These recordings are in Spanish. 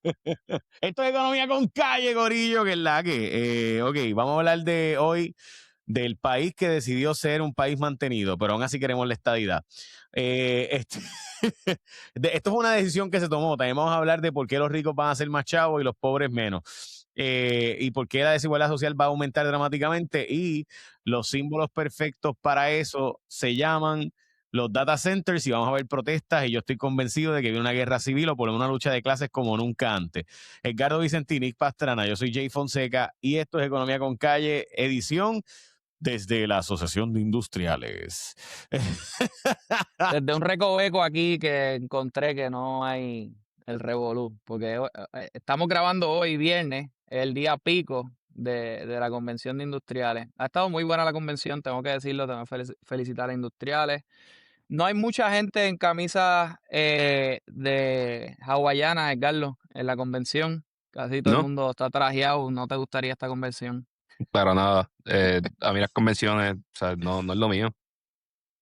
Esto es Economía con Calle, gorillo, que es la que. Ok, vamos a hablar de hoy del país que decidió ser un país mantenido, pero aún así queremos la estadidad. Esto es una decisión que se tomó. También vamos a hablar de por qué los ricos van a ser más chavos y los pobres menos. Y por qué la desigualdad social va a aumentar dramáticamente. Y los símbolos perfectos para eso se llaman los data centers y vamos a ver protestas y yo estoy convencido de que viene una guerra civil o por lo menos una lucha de clases como nunca antes. Edgardo Vicentini, Nick Pastrana, yo soy Jay Fonseca y esto es Economía con Calle, edición desde la Asociación de Industriales. Desde un recoveco aquí que encontré que no hay el revolú, porque estamos grabando hoy viernes, el día pico de la convención de industriales. Ha estado muy buena la convención, tengo que decirlo, tengo que felicitar a industriales. No hay mucha gente en camisas de hawaianas, Edgardo, en la convención. Casi todo el No, mundo está trajeado. ¿No te gustaría esta convención? para nada. A mí las convenciones, o sea, no es lo mío.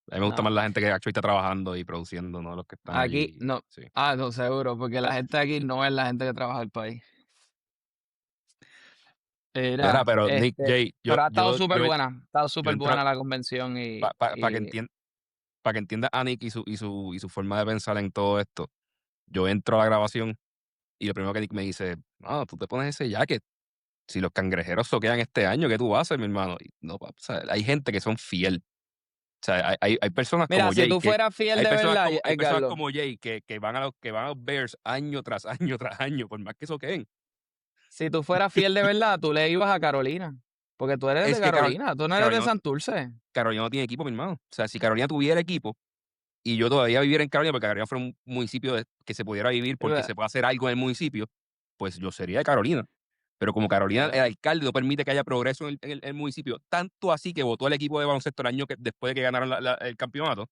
A mí me gusta No. más la gente que actually está trabajando y produciendo, no los que están Aquí, allí. no. Sí. Ah, no, seguro, porque la gente aquí no es la gente que trabaja el país. Mira, Era, pero Nick, Jay, pero ha estado súper buena. Ha estado súper entro buena la convención para que entienda a Nick y su forma de pensar en todo esto. Yo entro a la grabación y lo primero que Nick me dice, no, tú te pones ese jacket. Si los cangrejeros soquean este año, ¿qué tú haces, mi hermano? Y no, o sea, hay gente que son fiel. O sea, hay personas Mira, como si Jay tú fueras fiel de verdad, hay personas Edgardo, como Jay que van a los Bears año tras año tras año, por más que soqueen. si tú fueras fiel de verdad, tú le ibas a Carolina. Porque tú eres de Es que Carolina, tú no eres de Carolina, Santurce. Carolina no tiene equipo, mi hermano. O sea, si Carolina tuviera equipo y yo todavía viviera en Carolina, porque Carolina fuera un municipio que se pudiera vivir porque se puede hacer algo en el municipio, pues yo sería de Carolina. Pero como Carolina, el alcalde no permite que haya progreso en el municipio, tanto así que votó el equipo de baloncesto el año que, después de que ganaron el campeonato,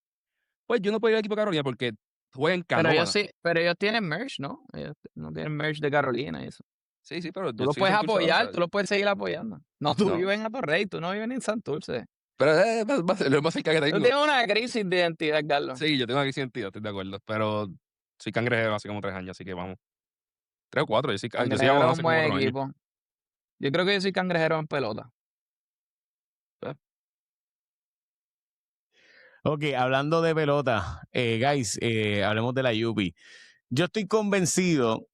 pues yo no puedo ir al equipo de Carolina porque juega en Pero ellos Canóvana. sí, pero ellos tienen merch, ¿no? Ellos no tienen merch de Carolina y eso. Sí, sí, pero Tú yo los soy de puedes Santurce ahora, o apoyar, sea, tú los puedes seguir apoyando. No, tú no. vives en Atorrey, tú no vives ni en Santurce. Pero lo más cerca que Tú tengo. tienes una crisis de identidad, Carlos. Sí, yo tengo aquí sentido, estoy de acuerdo. Pero soy cangrejero hace como 3 años, así que vamos. 3 o 4, yo sí Cangrejero hago es hace un como buen 4 años. equipo. Yo creo que yo soy cangrejero en pelota. ¿Sabes? Ok, hablando de pelota, guys, hablemos de la Yupi. Yo estoy convencido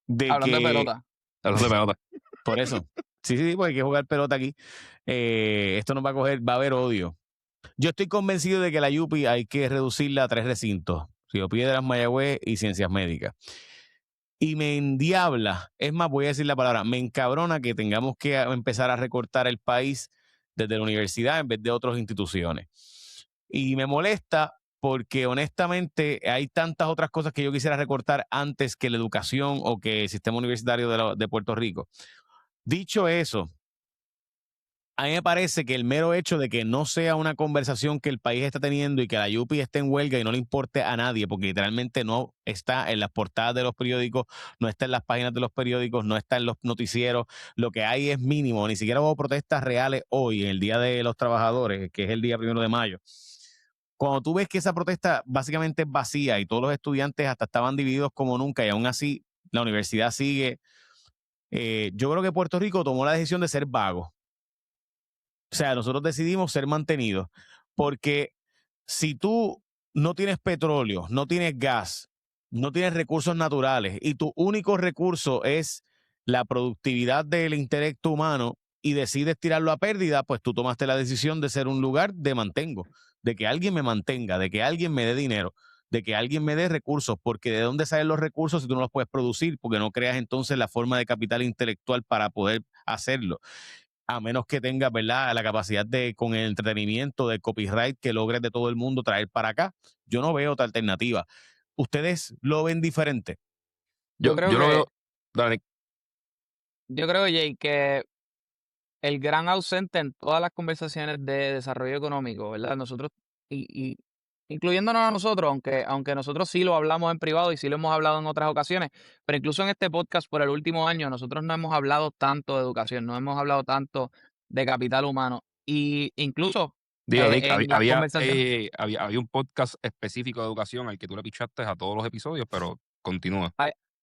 de Hablando de que, pelota. Hablando de pelota. por eso, sí, porque hay que jugar pelota aquí. Esto nos va a coger, va a haber odio. Yo estoy convencido de que la Yupi hay que reducirla a 3 recintos: Río Piedras, Mayagüez y Ciencias Médicas. Y me endiabla, es más, voy a decir la palabra, me encabrona que tengamos que empezar a recortar el país desde la universidad en vez de otras instituciones. Y me molesta porque honestamente hay tantas otras cosas que yo quisiera recortar antes que la educación o que el sistema universitario de Puerto Rico. Dicho eso, a mí me parece que el mero hecho de que no sea una conversación que el país está teniendo y que la Yupi esté en huelga y no le importe a nadie, porque literalmente no está en las portadas de los periódicos, no está en las páginas de los periódicos, no está en los noticieros, lo que hay es mínimo, ni siquiera hubo protestas reales hoy, en el Día de los Trabajadores, que es el día 1 de mayo. Cuando tú ves que esa protesta básicamente es vacía y todos los estudiantes hasta estaban divididos como nunca y aún así la universidad sigue, yo creo que Puerto Rico tomó la decisión de ser vago. O sea, nosotros decidimos ser mantenidos porque si tú no tienes petróleo, no tienes gas, no tienes recursos naturales y tu único recurso es la productividad del intelecto humano y decides tirarlo a pérdida, pues tú tomaste la decisión de ser un lugar de mantengo, de que alguien me mantenga, de que alguien me dé dinero, de que alguien me dé recursos, porque ¿de dónde salen los recursos si tú no los puedes producir? Porque no creas entonces la forma de capital intelectual para poder hacerlo, a menos que tengas, ¿verdad?, la capacidad de, con el entretenimiento, de copyright, que logres de todo el mundo traer para acá. Yo no veo otra alternativa. ¿Ustedes lo ven diferente? Yo creo Yo lo que, veo. Dale, Jay, que el gran ausente en todas las conversaciones de desarrollo económico, ¿verdad? Nosotros, y incluyéndonos a nosotros, aunque nosotros sí lo hablamos en privado y sí lo hemos hablado en otras ocasiones, pero incluso en este podcast por el último año, nosotros no hemos hablado tanto de educación, no hemos hablado tanto de capital humano. Y incluso digo, Nick, en las conversaciones. había un podcast específico de educación al que tú le pichaste a todos los episodios, pero continúa.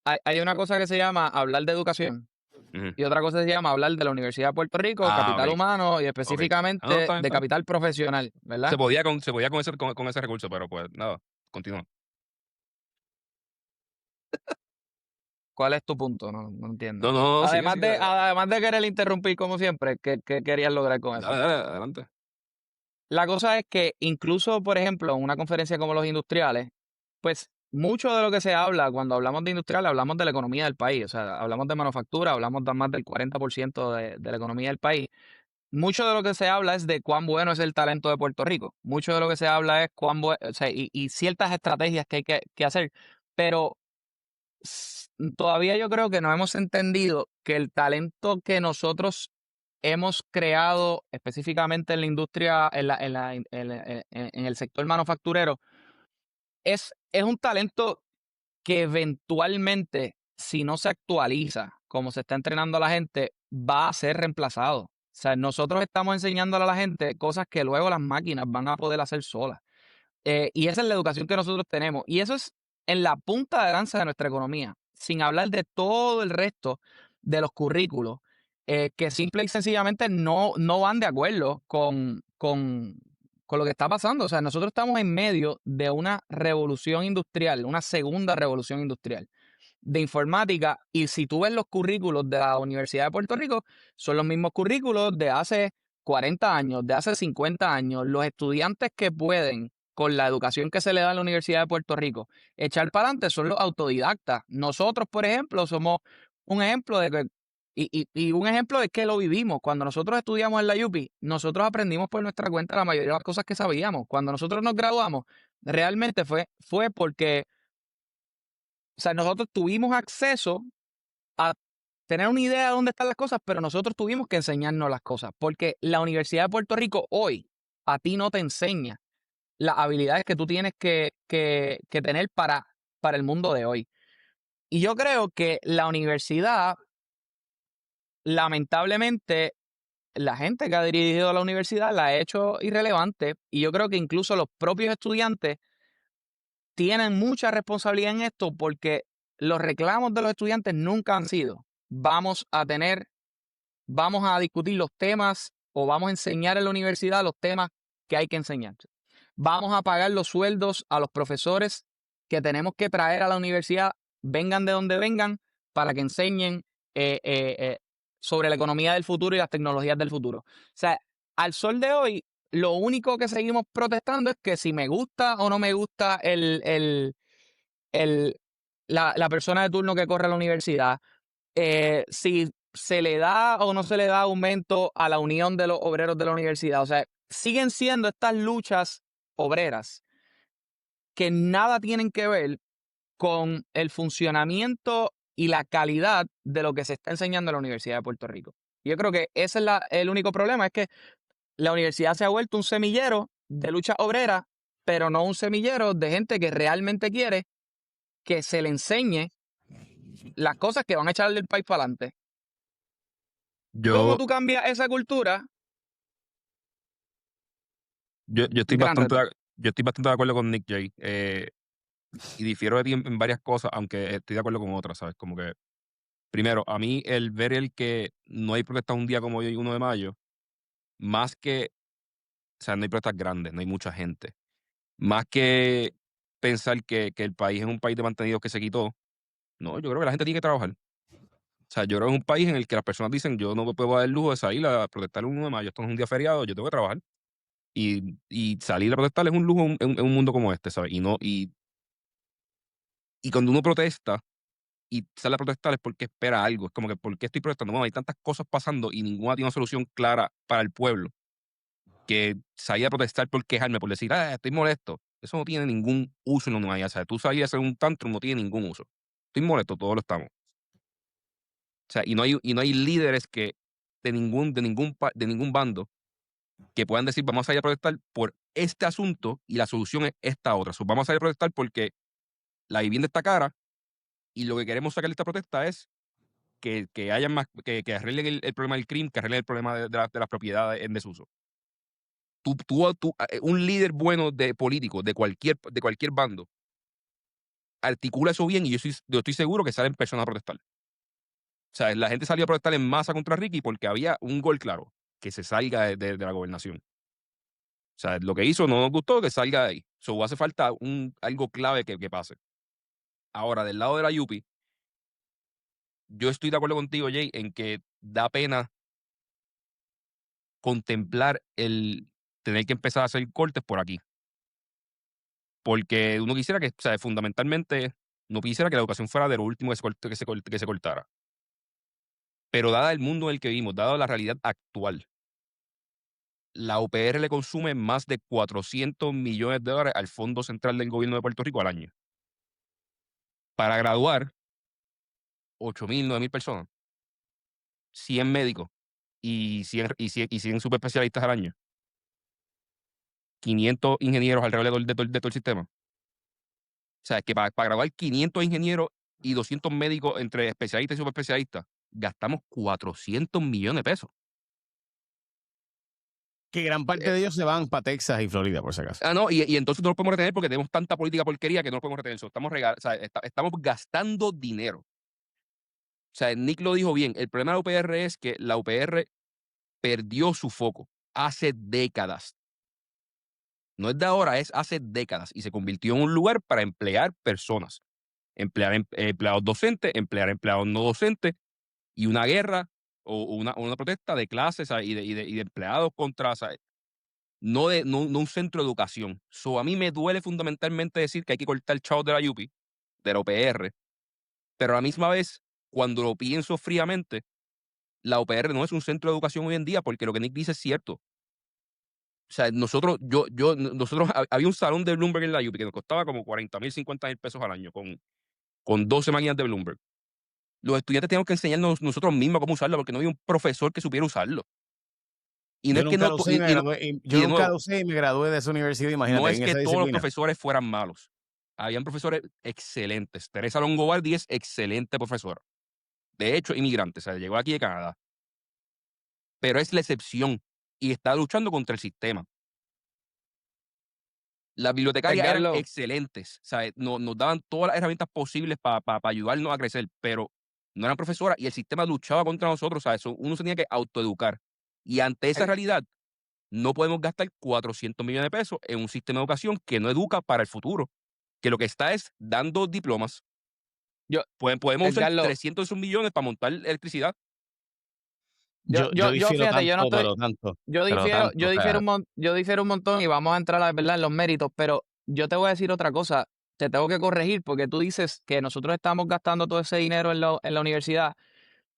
hay una cosa que se llama hablar de educación Ujú. y otra cosa se llama hablar de la Universidad de Puerto Rico, Ah, capital ok. humano y No, específicamente está bien, de está bien. capital profesional, ¿verdad? Se podía con ese recurso, pero pues nada, continúa. ¿Cuál es tu punto? No entiendo. No, no, sigue, sigue. Además de querer interrumpir como siempre, ¿qué querías lograr con eso? Dale, dale, adelante. La cosa es que incluso, por ejemplo, en una conferencia como los industriales, pues mucho de lo que se habla cuando hablamos de industriales, hablamos de la economía del país, o sea, hablamos de manufactura, hablamos de más del 40% de la economía del país. Mucho de lo que se habla es de cuán bueno es el talento de Puerto Rico. Mucho de lo que se habla es cuán bueno, o sea, y ciertas estrategias que hay que hacer, pero todavía yo creo que no hemos entendido que el talento que nosotros hemos creado específicamente en la industria, en el sector manufacturero, es un talento que eventualmente, si no se actualiza como se está entrenando a la gente, va a ser reemplazado. O sea, nosotros estamos enseñándole a la gente cosas que luego las máquinas van a poder hacer solas. Y esa es la educación que nosotros tenemos. Y eso es en la punta de lanza de nuestra economía, sin hablar de todo el resto de los currículos, que simple y sencillamente no van de acuerdo con lo que está pasando. O sea, nosotros estamos en medio de una revolución industrial, una segunda revolución industrial de informática. Y si tú ves los currículos de la Universidad de Puerto Rico, son los mismos currículos de hace 40 años, de hace 50 años. Los estudiantes que pueden, con la educación que se le da en la Universidad de Puerto Rico, echar para adelante son los autodidactas. Nosotros, por ejemplo, somos un ejemplo de que, y un ejemplo de que lo vivimos. Cuando nosotros estudiamos en la UPI, nosotros aprendimos por nuestra cuenta la mayoría de las cosas que sabíamos. Cuando nosotros nos graduamos, realmente fue porque, o sea, nosotros tuvimos acceso a tener una idea de dónde están las cosas, pero nosotros tuvimos que enseñarnos las cosas, porque la Universidad de Puerto Rico hoy a ti no te enseña las habilidades que tú tienes que tener para el mundo de hoy. Y yo creo que la universidad, lamentablemente, la gente que ha dirigido la universidad la ha hecho irrelevante, y yo creo que incluso los propios estudiantes tienen mucha responsabilidad en esto, porque los reclamos de los estudiantes nunca han sido: vamos a discutir los temas o vamos a enseñar en la universidad los temas que hay que enseñar. Vamos a pagar los sueldos a los profesores que tenemos que traer a la universidad, vengan de donde vengan, para que enseñen sobre la economía del futuro y las tecnologías del futuro. O sea, al sol de hoy, lo único que seguimos protestando es que si me gusta o no me gusta la persona de turno que corre a la universidad, si se le da o no se le da aumento a la unión de los obreros de la universidad. O sea, siguen siendo estas luchas obreras que nada tienen que ver con el funcionamiento y la calidad de lo que se está enseñando en la Universidad de Puerto Rico. Yo creo que ese es el único problema, es que la universidad se ha vuelto un semillero de lucha obrera, pero no un semillero de gente que realmente quiere que se le enseñe las cosas que van a echarle el país para adelante. ¿Cómo Yo, tú cambias esa cultura? yo estoy Gran bastante, reto. yo estoy bastante de acuerdo con Nick Jay. Y difiero de ti en varias cosas, aunque estoy de acuerdo con otras, ¿sabes? Como que, primero, a mí el ver el que no hay protestas un día como hoy, 1 de mayo, más que, o sea, no hay protestas grandes, no hay mucha gente. Más que pensar que el país es un país de mantenidos que se quitó, no, yo creo que la gente tiene que trabajar. O sea, yo creo que es un país en el que las personas dicen, yo no me puedo dar el lujo de salir a protestar el 1 de mayo, esto no es un día feriado, yo tengo que trabajar. Y salir a protestar es un lujo en un mundo como este, ¿sabes? Y cuando uno protesta y sale a protestar es porque espera algo. Es como que, ¿por qué estoy protestando? Bueno, hay tantas cosas pasando y ninguna tiene una solución clara para el pueblo, que salir a protestar por quejarme, por decir, estoy molesto. Eso no tiene ningún uso en la humanidad. O sea, tú salir a hacer un tantrum no tiene ningún uso. Estoy molesto, todos lo estamos. O sea, y no hay líderes que de ningún bando que puedan decir, vamos a salir a protestar por este asunto y la solución es esta otra. Vamos a salir a protestar porque la vivienda está cara y lo que queremos sacar de esta protesta es que haya más, que arreglen el problema del crimen, que arreglen el problema de las propiedades en desuso. Un líder bueno de político de cualquier bando articula eso bien y yo estoy seguro que salen personas a protestar. O sea, la gente salió a protestar en masa contra Ricky porque había un gol claro, que se salga de la gobernación. O sea, lo que hizo no nos gustó, que salga de ahí. So, hace falta algo clave que pase. Ahora, del lado de la Yupi, yo estoy de acuerdo contigo, Jay, en que da pena contemplar el tener que empezar a hacer cortes por aquí. Porque uno quisiera que, o sea, fundamentalmente, no quisiera que la educación fuera de lo último que se cortara. Pero dada el mundo en el que vivimos, dada la realidad actual, la UPR le consume más de $400 millones al Fondo Central del Gobierno de Puerto Rico al año. Para graduar 8,000, 9,000 personas, 100 médicos y 100 subespecialistas al año, 500 ingenieros alrededor de todo el sistema. O sea, que para graduar 500 ingenieros y 200 médicos entre especialistas y subespecialistas, gastamos 400 millones de pesos. Que gran parte de ellos se van para Texas y Florida, por si acaso. No, y entonces no lo podemos retener porque tenemos tanta política porquería que no lo podemos retener. Eso. Estamos gastando dinero. O sea, Nick lo dijo bien. El problema de la UPR es que la UPR perdió su foco hace décadas. No es de ahora, es hace décadas. Y se convirtió en un lugar para emplear personas. Emplear empleados docentes, emplear empleados no docentes, y una guerra o una protesta de clases, ¿sabes? Y de empleados contra, ¿sabes? No un centro de educación. A mí me duele fundamentalmente decir que hay que cortar chavos de la UPI, de la UPR, pero a la misma vez, cuando lo pienso fríamente, la UPR no es un centro de educación hoy en día, porque lo que Nick dice es cierto. O sea, nosotros había un salón de Bloomberg en la UPI que nos costaba como 40,000, 50,000 pesos al año con 12 máquinas de Bloomberg. Los estudiantes teníamos que enseñarnos nosotros mismos cómo usarlo, porque no había un profesor que supiera usarlo. Y no Yo es que nunca no, lo usé y me gradué. Yo nunca lo usé y me gradué de esa universidad, imagínate, no es en que esa todos los disciplina. profesores fueran malos. Habían profesores excelentes. Teresa Longobardi es excelente profesora. De hecho, inmigrante, o sea, llegó aquí de Canadá. Pero es la excepción y está luchando contra el sistema. Las bibliotecarias eran Carlos, excelentes, ¿sabes? Nos daban todas las herramientas posibles para ayudarnos a crecer, pero no eran profesoras y el sistema luchaba contra nosotros, ¿sabes? Uno se tenía que autoeducar. Y ante esa realidad, no podemos gastar 400 millones de pesos en un sistema de educación que no educa para el futuro, que lo que está es dando diplomas. yo, Podemos usar Carlos, 300 de esos millones para montar electricidad. Yo yo difiero fíjate, yo no tanto, estoy, pero tanto. yo Pero difiero, tanto, o sea, yo difiero un montón y vamos a entrar a verdad en los méritos, pero yo te voy a decir otra cosa, te tengo que corregir porque tú dices que nosotros estamos gastando todo ese dinero en la universidad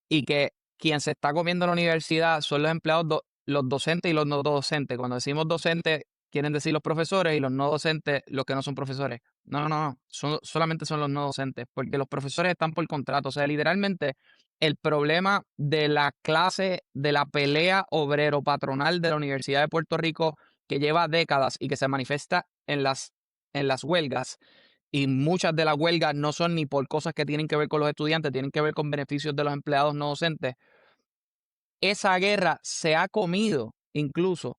y que quien se está comiendo la universidad son los empleados, los docentes y los no docentes. Cuando decimos docentes, quieren decir los profesores y los no docentes, los que no son profesores. No, solamente son los no docentes, porque los profesores están por contrato. O sea, literalmente el problema de la clase, de la pelea obrero-patronal de la Universidad de Puerto Rico, que lleva décadas y que se manifiesta en las huelgas, y muchas de las huelgas no son ni por cosas que tienen que ver con los estudiantes, tienen que ver con beneficios de los empleados no docentes. Esa guerra se ha comido incluso,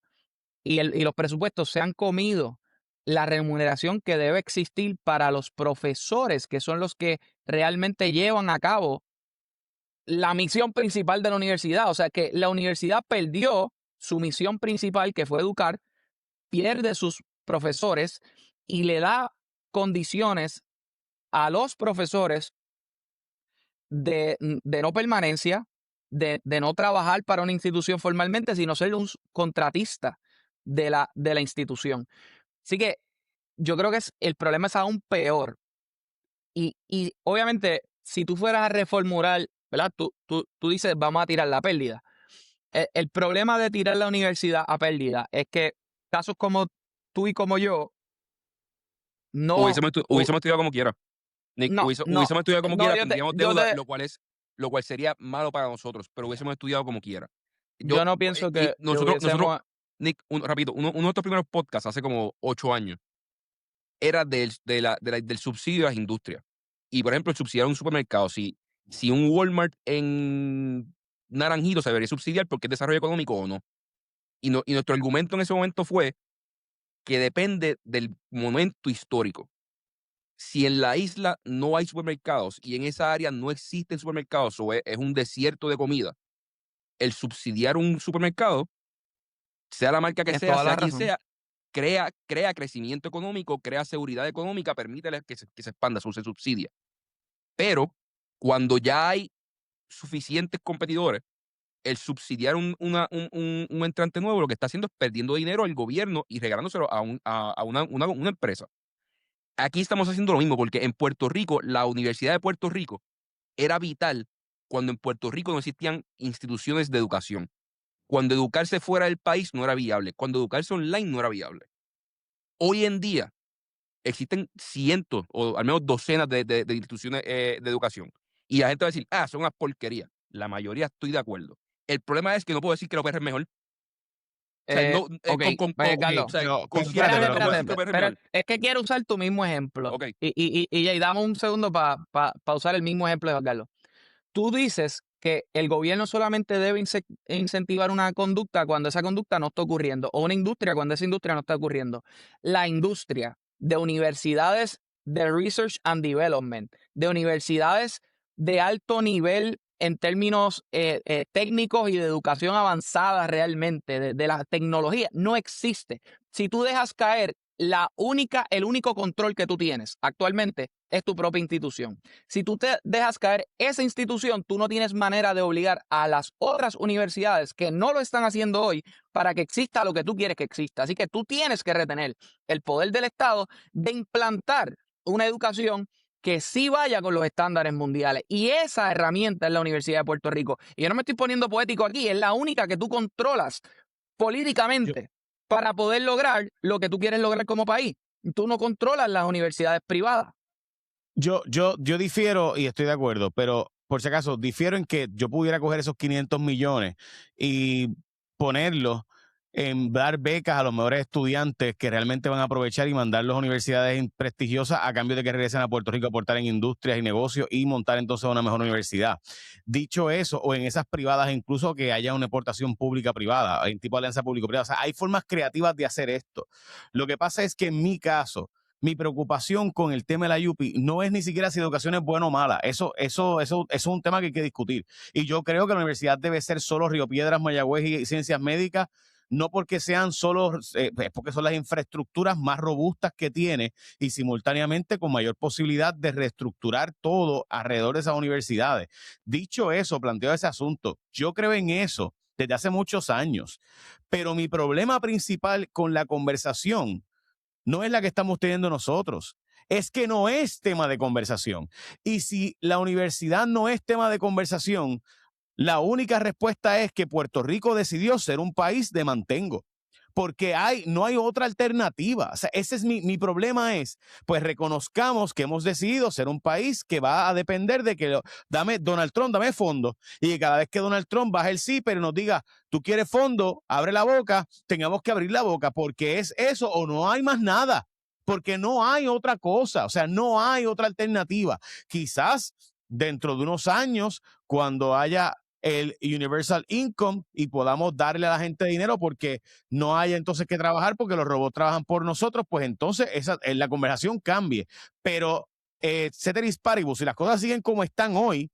y los presupuestos se han comido la remuneración que debe existir para los profesores, que son los que realmente llevan a cabo la misión principal de la universidad. O sea que la universidad perdió su misión principal, que fue educar, pierde sus profesores y le da condiciones a los profesores de no permanencia, de no trabajar para una institución formalmente, sino ser un contratista de la institución. Así que yo creo que el problema es aún peor. Y obviamente, si tú fueras a reformular, ¿verdad? Tú dices, vamos a tirar la pérdida. El problema de tirar la universidad a pérdida es que casos como tú y como yo, no, Hubiésemos estudiado como quiera. Nick, no, hubiésemos estudiado como no, quiera, tendríamos yo deuda, te, lo cual sería malo para nosotros, pero hubiésemos estudiado como quiera. yo no pienso Y que hubiésemos. Nick, rapidito, uno de nuestros primeros podcasts hace como 8 años era del subsidio a las industrias. Y por ejemplo, el subsidiar un supermercado, si un Walmart en Naranjito se debería subsidiar porque es desarrollo económico o no. Y nuestro argumento en ese momento fue que depende del momento histórico. si en la isla no hay supermercados y en esa área no existen supermercados o es un desierto de comida, el subsidiar un supermercado, sea la marca que Tienes sea, toda sea la quien razón. sea, crea crecimiento económico, crea seguridad económica, permite que se expanda, eso se subsidia. Pero cuando ya hay suficientes competidores, el subsidiar un entrante nuevo lo que está haciendo es perdiendo dinero al gobierno y regalándoselo a una empresa. Aquí estamos haciendo lo mismo, porque en Puerto Rico, la Universidad de Puerto Rico era vital cuando en Puerto Rico no existían instituciones de educación. Cuando educarse fuera del país no era viable. Cuando educarse online no era viable. Hoy en día existen cientos o al menos docenas de instituciones de educación. Y la gente va a decir, son unas porquerías. La mayoría estoy de acuerdo. El problema es que no puedo decir que la UPR es mejor. O sea, no, Ok, Carlos. o sea, Pero, considero espérate, que Espérate, no pero puedo espérate, decir que la UPR es pero mejor. es que quiero usar tu mismo ejemplo. Ok. Y dame un segundo para usar el mismo ejemplo de Juan Carlos. Tú dices que el gobierno solamente debe incentivar una conducta cuando esa conducta no está ocurriendo, o una industria cuando esa industria no está ocurriendo. La industria de universidades de Research and Development, de universidades de alto nivel en términos técnicos y de educación avanzada realmente, de la tecnología, no existe. Si tú dejas caer el único control que tú tienes actualmente es tu propia institución. Si tú te dejas caer esa institución, tú no tienes manera de obligar a las otras universidades que no lo están haciendo hoy para que exista lo que tú quieres que exista. Así que tú tienes que retener el poder del Estado de implantar una educación que sí vaya con los estándares mundiales. Y esa herramienta es la Universidad de Puerto Rico. Y yo no me estoy poniendo poético aquí, es la única que tú controlas políticamente para poder lograr lo que tú quieres lograr como país. Tú no controlas las universidades privadas. Yo difiero y estoy de acuerdo, pero por si acaso, difiero en que yo pudiera coger esos 500 millones y ponerlos en dar becas a los mejores estudiantes que realmente van a aprovechar y mandarlos a universidades prestigiosas a cambio de que regresen a Puerto Rico a aportar en industrias y negocios y montar entonces una mejor universidad. Dicho eso, o en esas privadas incluso que haya una aportación pública privada, en tipo de alianza público-privada. O sea, hay formas creativas de hacer esto. Lo que pasa es que en mi caso, mi preocupación con el tema de la UPI no es ni siquiera si educación es buena o mala. Eso es un tema que hay que discutir. Y yo creo que la universidad debe ser solo Río Piedras, Mayagüez y Ciencias Médicas, no porque sean solo, es porque son las infraestructuras más robustas que tiene y simultáneamente con mayor posibilidad de reestructurar todo alrededor de esas universidades. Dicho eso, planteo ese asunto. Yo creo en eso desde hace muchos años, pero mi problema principal con la conversación no es la que estamos teniendo nosotros. Es que no es tema de conversación. Y si la universidad no es tema de conversación, la única respuesta es que Puerto Rico decidió ser un país de mantengo. Porque no hay otra alternativa. O sea, ese es mi problema es, pues reconozcamos que hemos decidido ser un país que va a depender de que Donald Trump, dame fondo. Y que cada vez que Donald Trump baje el sí, pero nos diga, tú quieres fondo, abre la boca, tengamos que abrir la boca porque es eso o no hay más nada. Porque no hay otra cosa. O sea, no hay otra alternativa. Quizás dentro de unos años, cuando haya el Universal Income y podamos darle a la gente dinero porque no haya entonces que trabajar porque los robots trabajan por nosotros, pues entonces la conversación cambie. Pero ceteris paribus, si las cosas siguen como están hoy,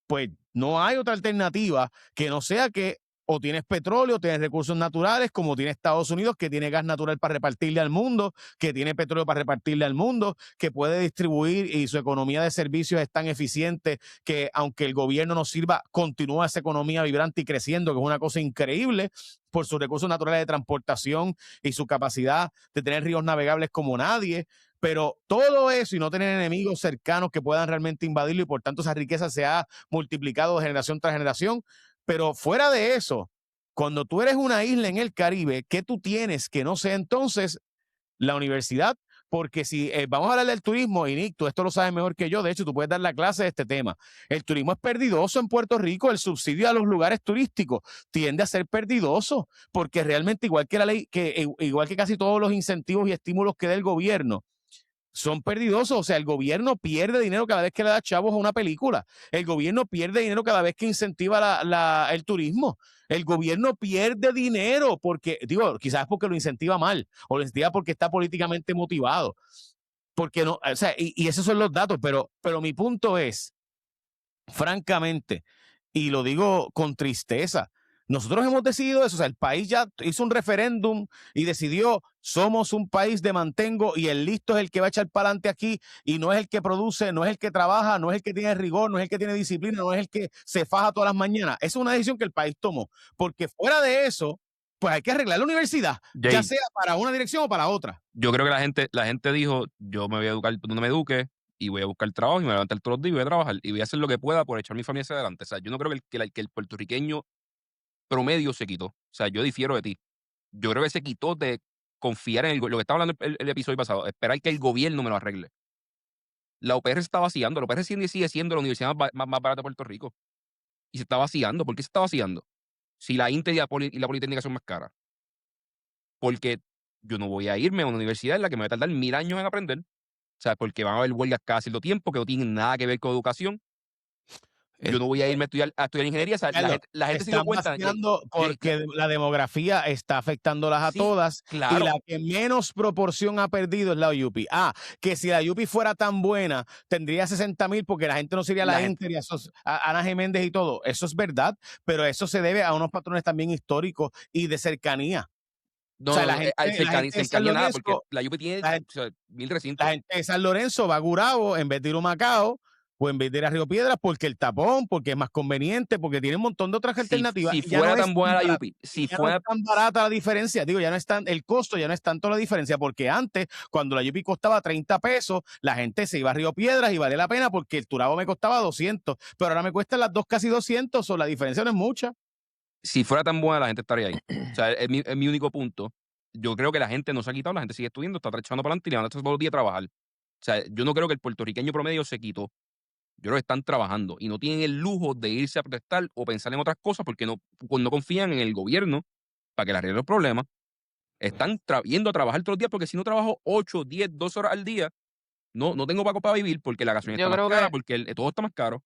pues no hay otra alternativa que no sea que o tienes petróleo, tienes recursos naturales, como tiene Estados Unidos, que tiene gas natural para repartirle al mundo, que tiene petróleo para repartirle al mundo, que puede distribuir y su economía de servicios es tan eficiente que aunque el gobierno no sirva, continúa esa economía vibrante y creciendo, que es una cosa increíble por sus recursos naturales de transportación y su capacidad de tener ríos navegables como nadie. Pero todo eso y no tener enemigos cercanos que puedan realmente invadirlo y por tanto esa riqueza se ha multiplicado de generación tras generación. Pero fuera de eso, cuando tú eres una isla en el Caribe, ¿qué tú tienes que no sea entonces la universidad? Porque si vamos a hablar del turismo, y Nick, tú esto lo sabes mejor que yo, de hecho tú puedes dar la clase de este tema. El turismo es perdidoso en Puerto Rico, el subsidio a los lugares turísticos tiende a ser perdidoso, porque realmente igual que la ley, igual que casi todos los incentivos y estímulos que da el gobierno, son perdidosos. O sea, el gobierno pierde dinero cada vez que le da chavos a una película. El gobierno pierde dinero cada vez que incentiva el turismo. El gobierno pierde dinero porque, digo, quizás porque lo incentiva mal o lo incentiva porque está políticamente motivado. porque no, o sea, y esos son los datos, pero mi punto es, francamente, y lo digo con tristeza, nosotros hemos decidido eso, o sea, el país ya hizo un referéndum y decidió, somos un país de mantengo y el listo es el que va a echar para adelante aquí y no es el que produce, no es el que trabaja, no es el que tiene rigor, no es el que tiene disciplina, no es el que se faja todas las mañanas. Esa es una decisión que el país tomó, porque fuera de eso, pues hay que arreglar la universidad, ya Jay, sea para una dirección o para otra. yo creo que la gente dijo, yo me voy a educar donde me eduque y voy a buscar trabajo y me voy a levantar todos los días y voy a trabajar y voy a hacer lo que pueda por echar mi familia hacia adelante. O sea, yo no creo que el puertorriqueño promedio se quitó. O sea, yo difiero de ti. Yo creo que se quitó de confiar en lo que estaba hablando el episodio pasado, esperar que el gobierno me lo arregle. La UPR se está vaciando. La UPR sigue siendo la universidad más barata de Puerto Rico. Y se está vaciando. ¿Por qué se está vaciando? Si la Inter y la Politécnica son más caras. Porque yo no voy a irme a una universidad en la que me va a tardar 1000 años en aprender. O sea, porque van a haber huelgas cada cierto tiempo que no tienen nada que ver con educación. Yo no voy a irme a estudiar ingeniería. O sea, Carlos, la gente se dio están cuenta. vaciando porque la demografía está afectándolas a Sí, todas y claro. la que menos proporción ha perdido es la UPI. Que si la UPI fuera tan buena, tendría 60,000 porque la gente no sería La la gente- Inter y a Ana Geméndez y todo. Eso es verdad, pero eso se debe a unos patrones también históricos y de cercanía. No, O sea, no, la no, gente, la gente de San cercanía nada, porque Lorenzo, la UP tiene la gente, o sea, 1.000 la recintos. gente de San Lorenzo va a Gurabo en vez de ir a Humacao o en vez de ir a Río Piedras porque el tapón, porque es más conveniente, porque tiene un montón de otras alternativas. Si Y ya no fuera es tan buena tan la barata, UP, si ya no es fuera, tan barata la diferencia. Digo, ya no es tan, el costo ya no es tanto la diferencia, porque antes, cuando la UPI costaba 30 pesos, la gente se iba a Río Piedras y vale la pena porque el Turabo me costaba 200, pero ahora me cuestan las dos casi 200, o la diferencia no es mucha. si fuera tan buena, la gente estaría ahí. O sea, es mi único punto. Yo creo que la gente no se ha quitado, la gente sigue estudiando, está echando para adelante y levantándose todos los días a trabajar. O sea, yo no creo que el puertorriqueño promedio se quitó. Yo creo que están trabajando y no tienen el lujo de irse a protestar o pensar en otras cosas porque no confían en el gobierno para que le arregle los problemas. Están yendo a trabajar todos los días porque si no trabajo 8, 10, 12 horas al día, no tengo para vivir porque la gasolina Yo está más creo cara, que, porque todo está más caro.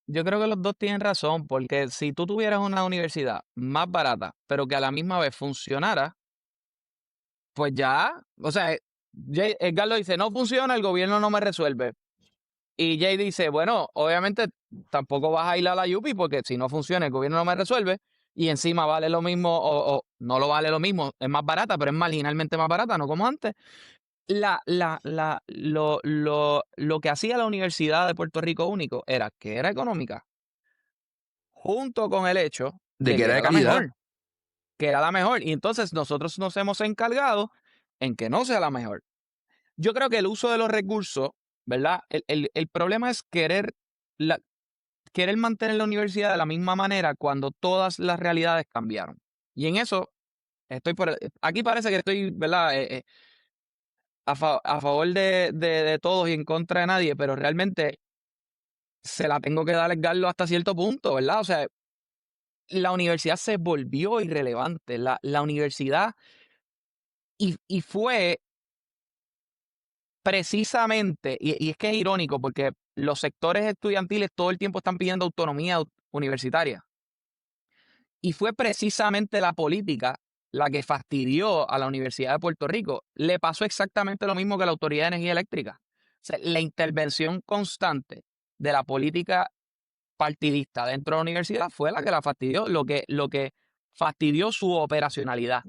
yo creo que los dos tienen razón, porque si tú tuvieras una universidad más barata, pero que a la misma vez funcionara, pues ya, o sea, Edgar lo dice, no funciona, el gobierno no me resuelve. Y Jay dice, bueno, obviamente tampoco vas a ir a la UPI porque si no funciona, el gobierno no me resuelve y encima vale lo mismo o no lo vale lo mismo, es más barata, pero es marginalmente más barata, no como antes. Lo que hacía la Universidad de Puerto Rico único era que era económica, junto con el hecho De de que que era de era la calidad. mejor, que era la mejor. Y entonces nosotros nos hemos encargado en que no sea la mejor. Yo creo que el uso de los recursos, ¿verdad? El problema es querer mantener la universidad de la misma manera cuando todas las realidades cambiaron. Y en eso aquí parece que estoy, ¿verdad? A favor de todos y en contra de nadie, pero realmente se la tengo que dar a Edgardo hasta cierto punto, ¿verdad? O sea, la universidad se volvió irrelevante. La universidad, y fue precisamente, y es que es irónico porque los sectores estudiantiles todo el tiempo están pidiendo autonomía universitaria. Y fue precisamente la política la que fastidió a la Universidad de Puerto Rico. Le pasó exactamente lo mismo que a la Autoridad de Energía Eléctrica. O sea, la intervención constante de la política partidista dentro de la universidad fue la que la fastidió, lo que fastidió su operacionalidad.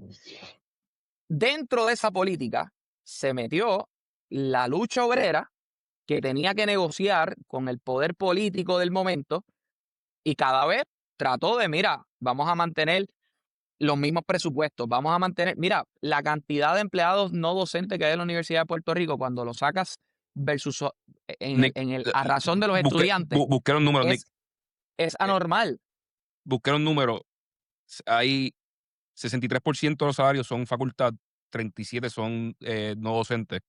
Dentro de esa política se metió la lucha obrera que tenía que negociar con el poder político del momento y cada vez trató de, mira, vamos a mantener los mismos presupuestos, vamos a mantener, mira, la cantidad de empleados no docentes que hay en la Universidad de Puerto Rico cuando lo sacas versus Nick, a razón de los estudiantes busqué los números, Nick. es anormal. Busqué los números. Hay 63% de los salarios son facultad, 37% son no docentes,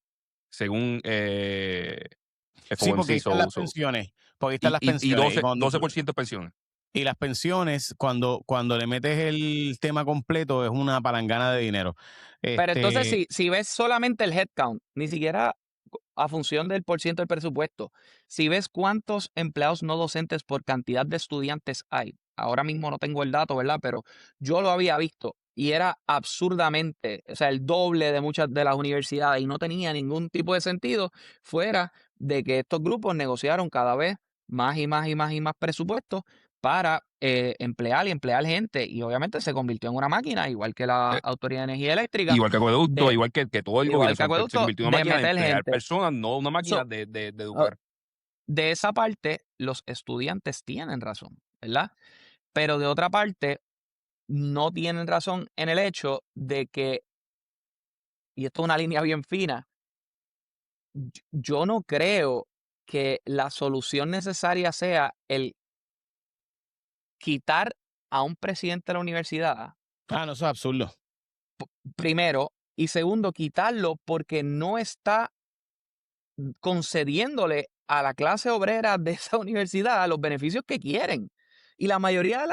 según Sí, porque ahí FOMC. están las pensiones. Porque ahí están las Y pensiones. 12% de pensiones. Y las pensiones, cuando le metes el tema completo, es una palangana de dinero. Pero entonces, si ves solamente el headcount, ni siquiera a función del % del presupuesto, si ves cuántos empleados no docentes por cantidad de estudiantes hay, ahora mismo no tengo el dato, ¿verdad? Pero yo lo había visto y era absurdamente, o sea, el doble de muchas de las universidades y no tenía ningún tipo de sentido, fuera de que estos grupos negociaron cada vez más y más y más y más presupuestos para emplear gente y obviamente se convirtió en una máquina, igual que la Eh, Autoridad de Energía Eléctrica, Igual que Acuedocuto, de, igual que todo el igual gobierno, que se Acueducto, convirtió en una de máquina de meter emplear gente. personas, no una máquina So, de uh, educar. de esa parte, los estudiantes tienen razón, ¿verdad? Pero de otra parte, no tienen razón en el hecho de que, y esto es una línea bien fina, yo no creo que la solución necesaria sea el quitar a un presidente de la universidad, No, eso es absurdo. primero, y segundo, quitarlo porque no está concediéndole a la clase obrera de esa universidad los beneficios que quieren. Y la mayoría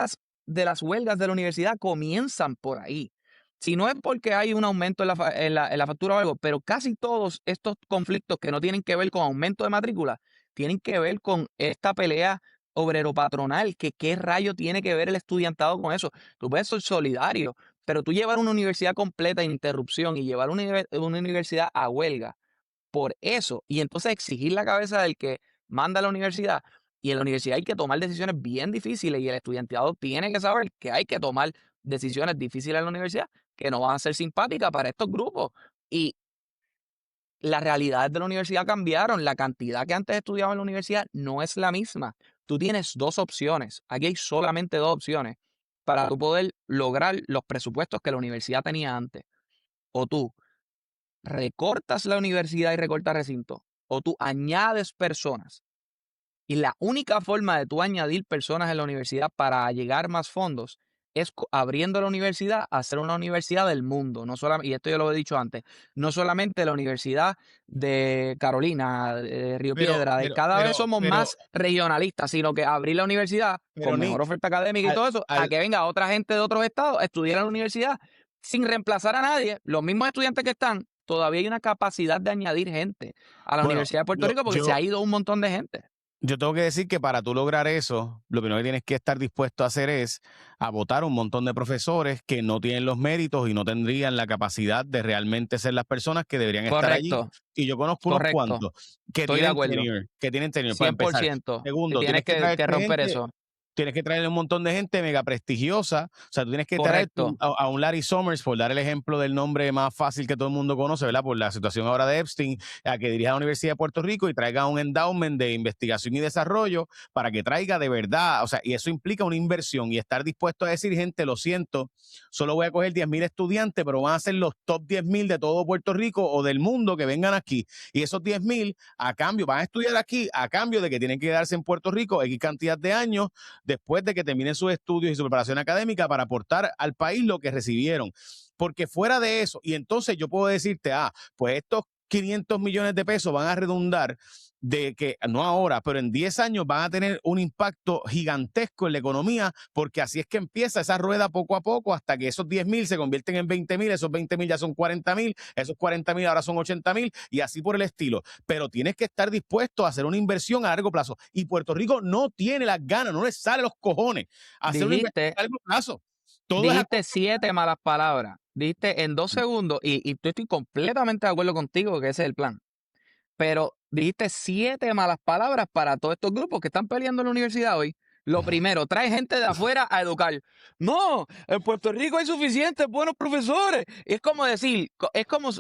de las huelgas de la universidad comienzan por ahí. Si no es porque hay un aumento en la factura o algo, pero casi todos estos conflictos que no tienen que ver con aumento de matrícula, tienen que ver con esta pelea obrero-patronal, que qué rayo tiene que ver el estudiantado con eso. Tú puedes ser solidario, pero tú llevar una universidad completa en interrupción y llevar una universidad a huelga por eso. Y entonces exigir la cabeza del que manda a la universidad. Y en la universidad hay que tomar decisiones bien difíciles y el estudiantado tiene que saber que hay que tomar decisiones difíciles en la universidad que no van a ser simpáticas para estos grupos. Y las realidades de la universidad cambiaron. La cantidad que antes estudiaba en la universidad no es la misma. Tú tienes dos opciones. Aquí hay solamente dos opciones para tú poder lograr los presupuestos que la universidad tenía antes. O tú recortas la universidad y recortas recinto, o tú añades personas. Y la única forma de tú añadir personas en la universidad para llegar más fondos es abriendo la universidad a ser una universidad del mundo. No solamente, y esto yo lo he dicho antes, no solamente la Universidad de Carolina, de Río Pero, Piedra, de pero, cada vez pero, somos pero, más regionalistas, sino que abrir la universidad pero con mejor Nick, oferta académica y al, todo eso, a al, que venga otra gente de otros estados a estudiar en la universidad sin reemplazar a nadie. Los mismos estudiantes que están, todavía hay una capacidad de añadir gente a la bueno, Universidad de Puerto yo, Rico porque se yo, ha ido un montón de gente. Yo tengo que decir que para tú lograr eso, lo primero que tienes que estar dispuesto a hacer es a votar un montón de profesores que no tienen los méritos y no tendrían la capacidad de realmente ser las personas que deberían estar allí. Correcto, Y yo conozco unos correcto. cuantos que Estoy de tienen acuerdo. tenure, para empezar. 100%. Y Segundo, tienes tienes que que traerte romper gente. eso. Tienes que traerle un montón de gente mega prestigiosa. O sea, tú tienes que traer Correcto. a un Larry Summers, por dar el ejemplo del nombre más fácil que todo el mundo conoce, ¿verdad? Por la situación ahora de Epstein, a que dirija la Universidad de Puerto Rico y traiga un endowment de investigación y desarrollo para que traiga de verdad. O sea, y eso implica una inversión y estar dispuesto a decir, gente, lo siento, solo voy a coger 10,000 estudiantes, pero van a ser los top 10,000 de todo Puerto Rico o del mundo que vengan aquí. Y esos 10,000, a cambio, van a estudiar aquí, a cambio de que tienen que quedarse en Puerto Rico X cantidad de años después de que terminen sus estudios y su preparación académica para aportar al país lo que recibieron. Porque fuera de eso, y entonces yo puedo decirte, pues estos 500 millones de pesos van a redundar de que, no ahora, pero en 10 años van a tener un impacto gigantesco en la economía, porque así es que empieza esa rueda poco a poco hasta que esos 10,000 se convierten en 20,000, esos 20,000 ya son 40,000, esos 40,000 ahora son 80,000 y así por el estilo. Pero tienes que estar dispuesto a hacer una inversión a largo plazo. Y Puerto Rico no tiene las ganas, no le sale los cojones hacer una inversión Dijiste, a largo plazo. Todo es a dijiste 7 malas palabras. Dijiste en 2 segundos, y yo estoy completamente de acuerdo contigo que ese es el plan. Pero dijiste 7 malas palabras para todos estos grupos que están peleando en la universidad hoy. Lo primero, trae gente de afuera a educar. No, en Puerto Rico hay suficientes buenos profesores. Es como decir,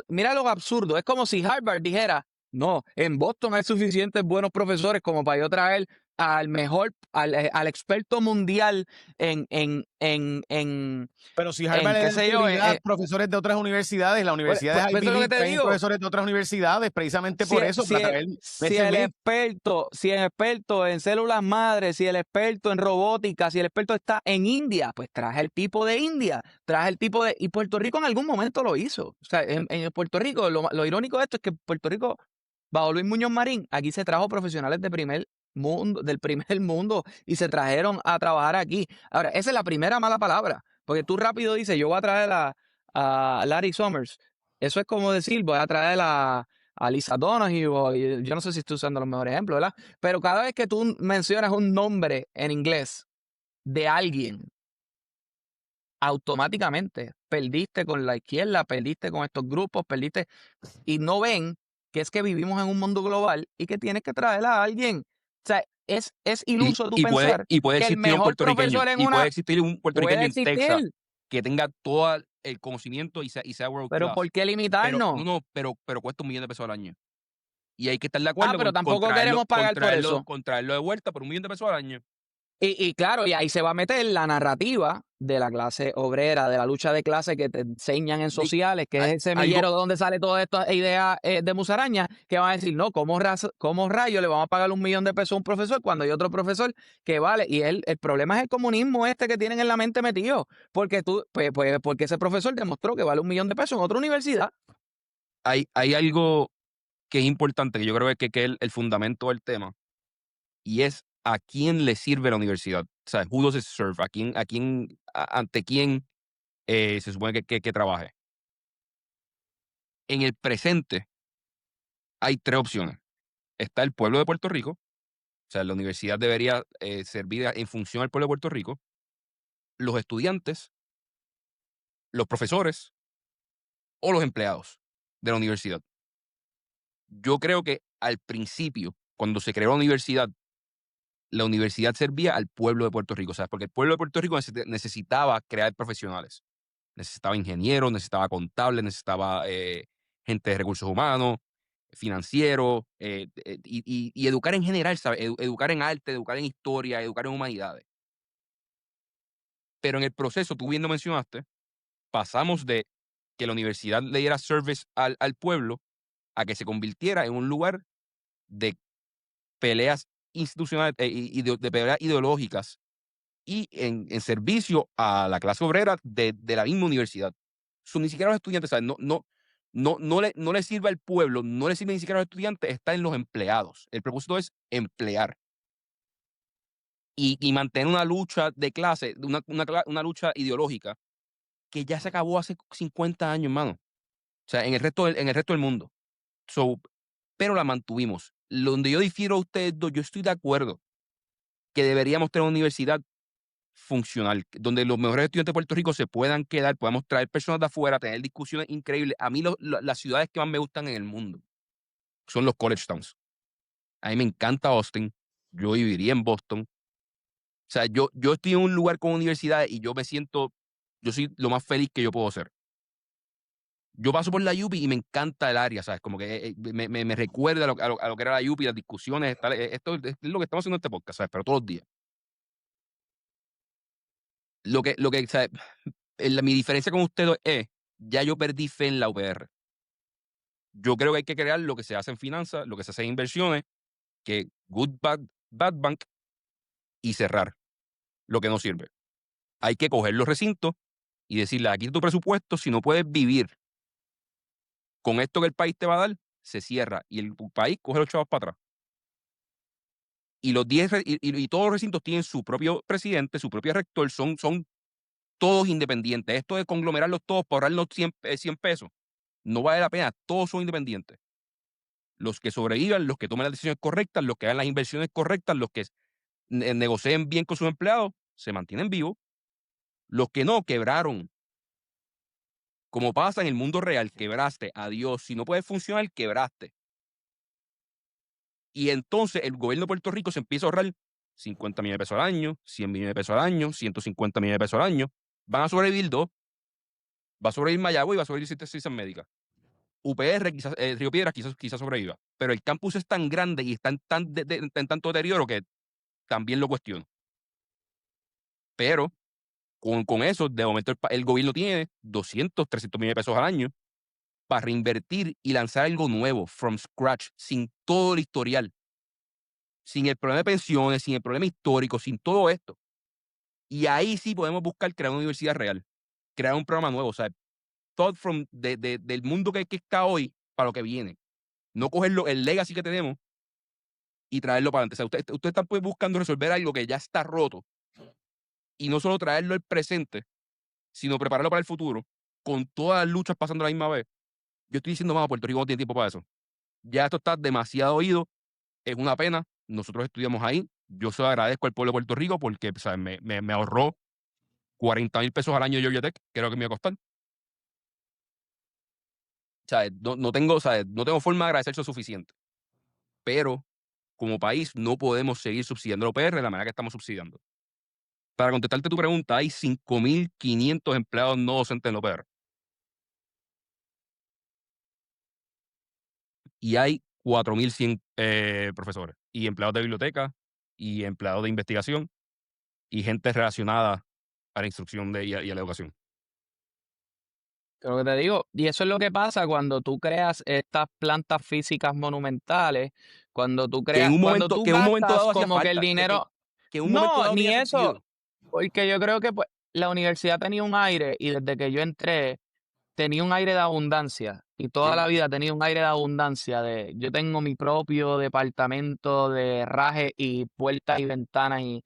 mira lo absurdo, es como si Harvard dijera, no, en Boston hay suficientes buenos profesores como para yo traer al mejor, al experto mundial en Pero si Harvard le qué da sé yo, prioridad a profesores de otras universidades, las pues, universidades pues, Ivy eso es lo que League te traen digo. profesores de otras universidades precisamente Si, por eso, para traer si ese el mix. si el experto en células madres, si el experto en robótica, si el experto está en India, pues traje el tipo de India, traje el tipo de... Y Puerto Rico en algún momento lo hizo. O sea, en Puerto Rico, lo irónico de esto es que Puerto Rico, bajo Luis Muñoz Marín, aquí se trajo profesionales de primer mundo, del primer mundo y se trajeron a trabajar aquí. Ahora, esa es la primera mala palabra, porque tú rápido dices, yo voy a traer a Larry Summers. Eso es como decir, voy a traer a Lisa Donahue, yo no sé si estoy usando los mejores ejemplos, ¿verdad? Pero cada vez que tú mencionas un nombre en inglés de alguien automáticamente perdiste con la izquierda, perdiste con estos grupos, perdiste, y no ven que es que vivimos en un mundo global y que tienes que traer a alguien. O sea, es iluso tú pensar Y puede que el existir un mejor puertorriqueño, profesor en y puede una existir un puertorriqueño puede en Texas existir, que tenga todo el conocimiento y sea world pero class. ¿por qué Pero limitarnos? pero cuesta $1,000,000 al año. Y hay que estar de Ah, acuerdo pero tampoco queremos pagar por eso. con traerlo de vuelta por $1,000,000 al año. Y claro, y ahí se va a meter la narrativa de la clase obrera, de la lucha de clase que te enseñan en De- sociales, que es el algo, semillero de donde sale toda esta idea de musaraña, que van a decir, no, ¿cómo rayos le vamos a pagar $1,000,000 a un profesor cuando hay otro profesor que vale? Y el problema es el comunismo este que tienen en la mente metido, porque porque ese profesor demostró que vale $1,000,000 en otra universidad. hay algo que es importante, que yo creo que es el fundamento del tema, y es a quién le sirve la universidad. O sea, who does it serve? Ante quién se supone que trabaje. En el presente hay 3 opciones. Está el pueblo de Puerto Rico, o sea, la universidad debería servir en función al pueblo de Puerto Rico, los estudiantes, los profesores o los empleados de la universidad. Yo creo que al principio, cuando se creó la universidad servía al pueblo de Puerto Rico, ¿sabes? Porque el pueblo de Puerto Rico necesitaba crear profesionales. Necesitaba ingenieros, necesitaba contables, necesitaba gente de recursos humanos, financieros, y educar en general, ¿sabes? Educar en arte, educar en historia, educar en humanidades. Pero en el proceso, tú bien lo mencionaste, pasamos de que la universidad le diera service al pueblo a que se convirtiera en un lugar de peleas institucionales, de peleas ideológicas y en servicio a la clase obrera de la misma universidad. Ni siquiera los estudiantes, ¿sabes? No le sirve al pueblo, no le sirve ni siquiera a los estudiantes, está en los empleados. El propósito es emplear y mantener una lucha de clase, una lucha ideológica que ya se acabó hace 50 años, hermano. O sea, en el resto del mundo. So, pero la mantuvimos. Donde yo difiero a ustedes dos, yo estoy de acuerdo que deberíamos tener una universidad funcional, donde los mejores estudiantes de Puerto Rico se puedan quedar, podamos traer personas de afuera, tener discusiones increíbles. A mí las ciudades que más me gustan en el mundo son los college towns. A mí me encanta Austin, yo viviría en Boston. O sea, yo estoy en un lugar con universidades y yo soy lo más feliz que yo puedo ser. Yo paso por la UPI y me encanta el área, ¿sabes? Como que me recuerda a lo que era la UPI, las discusiones, esto es lo que estamos haciendo en este podcast, ¿sabes? Pero todos los días. ¿Sabes? Mi diferencia con ustedes es, ya yo perdí fe en la UPR. Yo creo que hay que crear lo que se hace en finanzas, lo que se hace en inversiones, que good, bad bank, y cerrar lo que no sirve. Hay que coger los recintos y decirle, aquí está tu presupuesto, si no puedes vivir con esto que el país te va a dar, se cierra y el país coge los chavos para atrás. Y los 10 y todos los recintos tienen su propio presidente, su propio rector, son todos independientes. Esto de conglomerarlos todos para ahorrarnos 100 pesos, no vale la pena, todos son independientes. Los que sobrevivan, los que tomen las decisiones correctas, los que hagan las inversiones correctas, los que negocien bien con sus empleados, se mantienen vivos. Los que no, quebraron. Como pasa en el mundo real, quebraste, adiós. Si no puedes funcionar, quebraste. Y entonces el gobierno de Puerto Rico se empieza a ahorrar 50 millones de pesos al año, 100 millones de pesos al año, 150 millones de pesos al año. Van a sobrevivir dos. Va a sobrevivir Mayagüez y va a sobrevivir Ciencias Médicas. UPR, quizás, Río Piedras, quizás sobreviva. Pero el campus es tan grande y está en tanto deterioro que también lo cuestiono. Pero con eso, de momento el gobierno tiene 200, 300 millones de pesos al año para reinvertir y lanzar algo nuevo, from scratch, sin todo el historial, sin el problema de pensiones, sin el problema histórico, sin todo esto. Y ahí sí podemos buscar crear una universidad real, crear un programa nuevo, o sea, thought from del mundo que está hoy para lo que viene. No cogerlo, el legacy que tenemos y traerlo para adelante. O sea, usted está pues, buscando resolver algo que ya está roto y no solo traerlo al presente, sino prepararlo para el futuro, con todas las luchas pasando a la misma vez. Yo estoy diciendo, vamos, Puerto Rico no tiene tiempo para eso. Ya esto está demasiado oído, es una pena. Nosotros estudiamos ahí. Yo se lo agradezco al pueblo de Puerto Rico porque, ¿sabes? Me ahorró $40,000 pesos al año de Georgia Tech, creo que me iba a costar. O sea, no tengo forma de agradecer eso suficiente. Pero, como país, no podemos seguir subsidiando la UPR de la manera que estamos subsidiando. Para contestarte tu pregunta, hay 5,500 empleados no docentes en la UPR. Y hay 4,100 profesores, y empleados de biblioteca, y empleados de investigación, y gente relacionada a la instrucción y a la educación. Creo que te digo, y eso es lo que pasa cuando tú creas estas plantas físicas monumentales, cuando tú Que en un momento, tú que en un momento gastas dado hacía como que el falta, dinero, que en un momento no, dado ni tenía eso, sentido. porque yo creo que pues, la universidad tenía un aire y desde que yo entré tenía un aire de abundancia y toda la Sí, vida tenía un aire de abundancia yo tengo mi propio departamento de herraje y puertas y ventanas y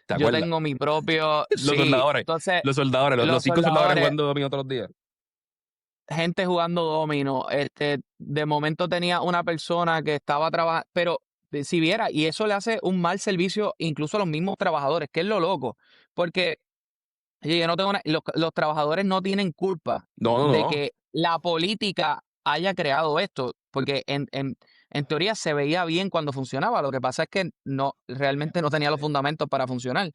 ¿te yo acuerdas? tengo mi propio, Los sí, soldadores, entonces los los 5 soldadores soldadores, jugando dominó todos los días. gente jugando domino, de momento tenía una persona que estaba trabajando, pero si viera, y eso le hace un mal servicio incluso a los mismos trabajadores, que es lo loco, porque oye, yo no tengo los trabajadores no tienen culpa de No. que la política haya creado esto, porque en teoría se veía bien cuando funcionaba, lo que pasa es que no, realmente no tenía los fundamentos para funcionar.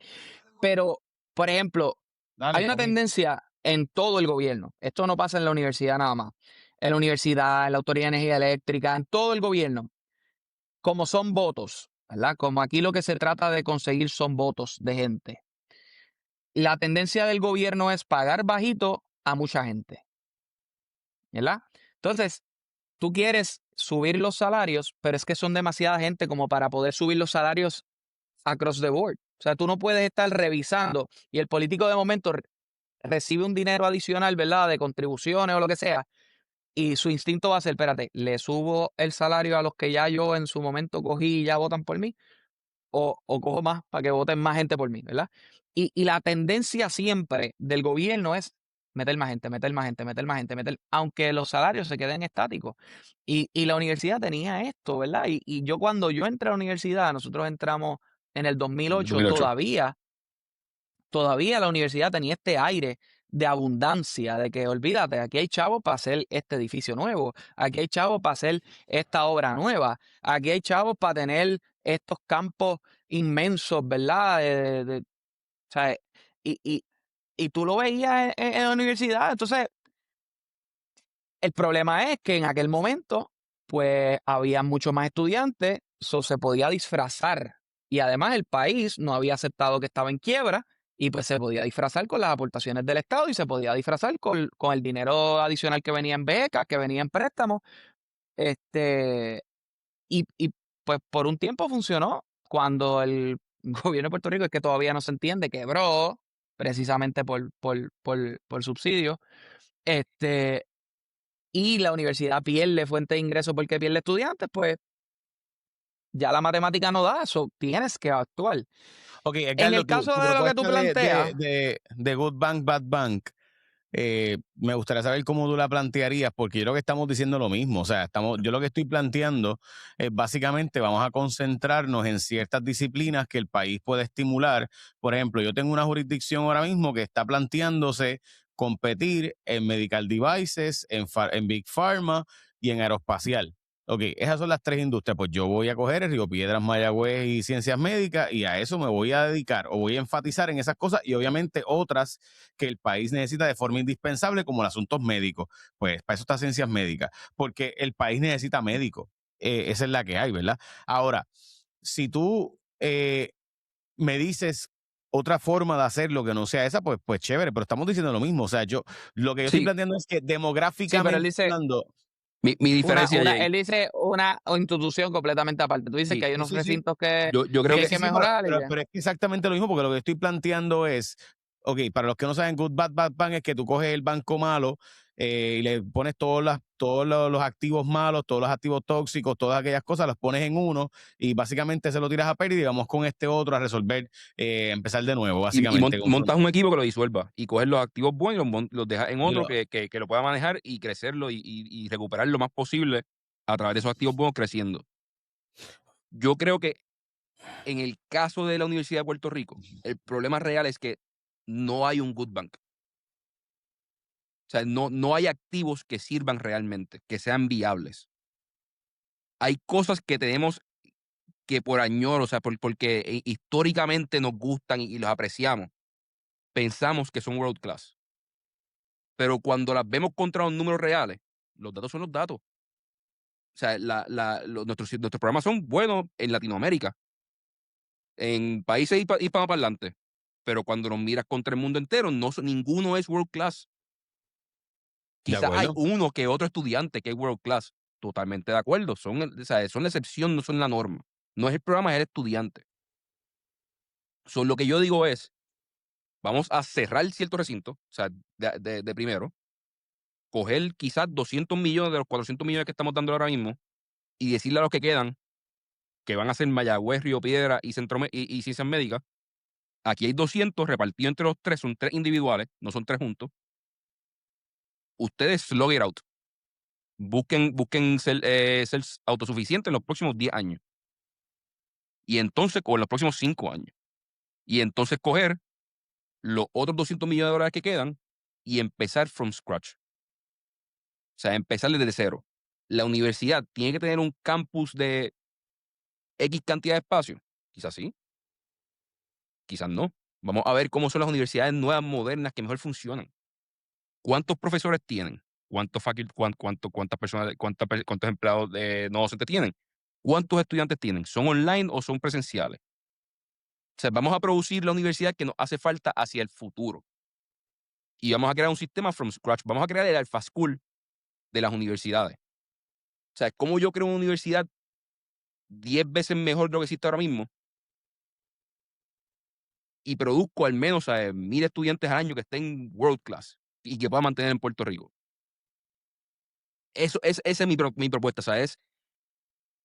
Pero, por ejemplo, Dale, hay una tendencia en todo el gobierno. Esto no pasa en la universidad nada más. En la universidad, en la Autoridad de Energía Eléctrica, en todo el gobierno. Como son votos, ¿verdad? Como aquí lo que se trata de conseguir son votos de gente. La tendencia del gobierno es pagar bajito a mucha gente, ¿verdad? Entonces, tú quieres subir los salarios, pero es que son demasiada gente como para poder subir los salarios across the board. O sea, tú no puedes estar revisando y el político de momento recibe un dinero adicional, ¿verdad? De contribuciones o lo que sea, y su instinto va a ser, espérate, le subo el salario a los que ya yo en su momento cogí y ya votan por mí, o cojo más para que voten más gente por mí, ¿verdad? Y la tendencia siempre del gobierno es meter más gente, meter más gente, meter más gente, aunque los salarios se queden estáticos. Y la universidad tenía esto, ¿verdad? Y yo cuando yo entré a la universidad, nosotros entramos en el 2008, 2008. todavía la universidad tenía este aire de abundancia, de que olvídate, aquí hay chavos para hacer este edificio nuevo, aquí hay chavos para hacer esta obra nueva, aquí hay chavos para tener estos campos inmensos, ¿verdad? O sea, y, y, y tú lo veías en la universidad. Entonces, el problema es que en aquel momento, pues había muchos más estudiantes, eso se podía disfrazar. Y además el país no había aceptado que estaba en quiebra y pues se podía disfrazar con las aportaciones del Estado y se podía disfrazar con el dinero adicional que venía en becas, que venía en préstamos. Este, y pues por un tiempo funcionó. Cuando el gobierno de Puerto Rico, es que todavía no se entiende, quebró precisamente por subsidios. Este, y la universidad pierde fuente de ingresos porque pierde estudiantes, pues ya la matemática no da eso, tienes que actuar. Ok, En Carlos, el tu caso de lo que tú propuesta planteas, de Good Bank, Bad Bank, me gustaría saber cómo tú la plantearías, porque yo creo que estamos diciendo lo mismo. O sea, yo lo que estoy planteando es básicamente vamos a concentrarnos en ciertas disciplinas que el país puede estimular. Por ejemplo, yo tengo una jurisdicción ahora mismo que está planteándose competir en medical devices, en Big Pharma y en aeroespacial. Ok, esas son las tres industrias. Pues yo voy a coger el Río Piedras, Mayagüez y Ciencias Médicas y a eso me voy a dedicar o voy a enfatizar en esas cosas y obviamente otras que el país necesita de forma indispensable como los asuntos médicos. Pues para eso está Ciencias Médicas, porque el país necesita médicos. Esa es la que hay, ¿verdad? Ahora, si tú me dices otra forma de hacerlo que no sea esa, pues chévere, pero estamos diciendo lo mismo. O sea, lo que yo estoy Sí, planteando es que sí, pero él demográficamente dice hablando, mi diferencia, Jay. él dice una institución completamente aparte. Tú dices Sí, que hay unos sí, sí. recintos que yo creo hay que que Sí, pero, mejorar y pero, ya. pero es exactamente lo mismo, porque lo que estoy planteando es, ok, para los que no saben, Good Bad Bad Bank es que tú coges el banco malo y le pones todos los activos malos, todos los activos tóxicos, todas aquellas cosas, los pones en uno y básicamente se lo tiras a pérdida y vamos con este otro a resolver, empezar de nuevo, básicamente. montas un equipo que lo disuelva y coges los activos buenos y los dejas en Y otro lo- que lo pueda manejar y crecerlo y recuperar lo más posible a través de esos activos buenos creciendo. Yo creo que en el caso de la Universidad de Puerto Rico, el problema real es que no hay un good bank. O sea, no hay activos que sirvan realmente, que sean viables. Hay cosas que tenemos que por añoro, o sea, porque históricamente nos gustan y los apreciamos, pensamos que son world class. Pero cuando las vemos contra los números reales, los datos son los datos. O sea, nuestros programas son buenos en Latinoamérica, en países hispanoparlantes, pero cuando los miras contra el mundo entero, ninguno es world class. ¿De Quizás hay acuerdo? uno que otro estudiante que es world class. Totalmente de acuerdo. O sea, son la excepción, no son la norma. No es el programa, es el estudiante. Lo que yo digo es, vamos a cerrar cierto recinto, o sea, de primero, coger quizás 200 millones de los 400 millones que estamos dando ahora mismo y decirle a los que quedan, que van a ser Mayagüez, Río Piedra y Ciencias Médicas, aquí hay 200 repartidos entre los tres, son 3 individuales, no son 3 juntos. Ustedes slog it out. Busquen ser autosuficientes en los próximos 10 años. Y entonces, o en los próximos 5 años. Y entonces coger los otros 200 millones de dólares que quedan y empezar from scratch. O sea, empezar desde cero. La universidad tiene que tener un campus de X cantidad de espacio. Quizás sí, quizás no. Vamos a ver cómo son las universidades nuevas, modernas, que mejor funcionan. ¿Cuántos profesores tienen? ¿Cuántas personas, cuántos empleados no docentes tienen? ¿Cuántos estudiantes tienen? ¿Son online o son presenciales? O sea, vamos a producir la universidad que nos hace falta hacia el futuro. Y vamos a crear un sistema from scratch. Vamos a crear el Alpha School de las universidades. O sea, ¿cómo yo creo una universidad 10 veces mejor de lo que existe ahora mismo? Y produzco al menos a 1000 estudiantes al año que estén world class y que pueda mantener en Puerto Rico. Esa es mi propuesta, ¿sabes?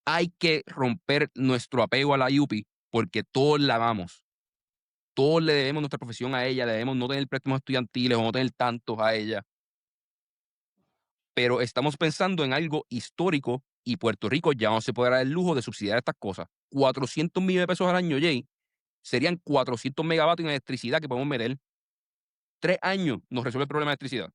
Hay que romper nuestro apego a la UPI porque todos la amamos. Todos le debemos nuestra profesión a ella, debemos no tener préstamos estudiantiles o no tener tantos a ella. Pero estamos pensando en algo histórico y Puerto Rico ya no se podrá dar el lujo de subsidiar estas cosas. 400 millones de pesos al año, Jay, serían 400 megavatios en electricidad que podemos meter. 3 años nos resuelve el problema de electricidad.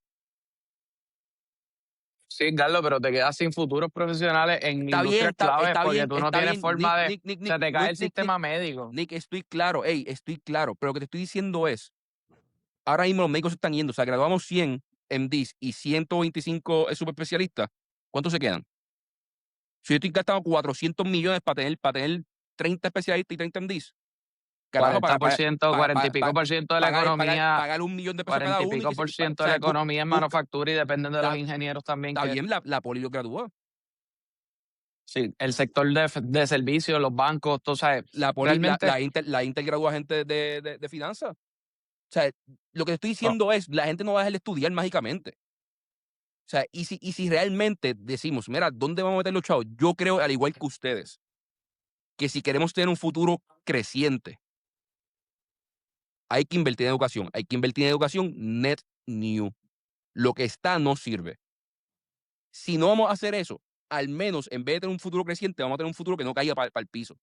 Sí, Carlos, pero te quedas sin futuros profesionales en Está bien, industrias claves está porque bien, tú no está tienes bien. forma de... Nick, Se te cae el Nick, sistema médico. Nick, estoy claro, estoy claro, pero lo que te estoy diciendo es, ahora mismo los médicos se están yendo, o sea, graduamos 100 MDs y 125 subespecialistas, ¿cuántos se quedan? Si yo estoy gastando 400 millones para tener 30 especialistas y 30 MDs, carajo, 40%, 40 y pico por ciento de la economía, pagar $1 millón de pesos a 40 cada y uno pico por ciento de la economía en manufactura y dependen de los ingenieros también. Está bien, la poli lo graduó. Sí, el sector de servicios, los bancos, tú sabes. La Realmente, Intel gradúa gente de finanzas. O sea, lo que te estoy diciendo es, la gente no va a dejar de estudiar mágicamente. O sea, y si realmente decimos, mira, ¿dónde vamos a meter los chavos? Yo creo, al igual que ustedes, que si queremos tener un futuro creciente, hay que invertir en educación. Hay que invertir en educación net new. Lo que está no sirve. Si no vamos a hacer eso, al menos en vez de tener un futuro creciente, vamos a tener un futuro que no caiga para el piso.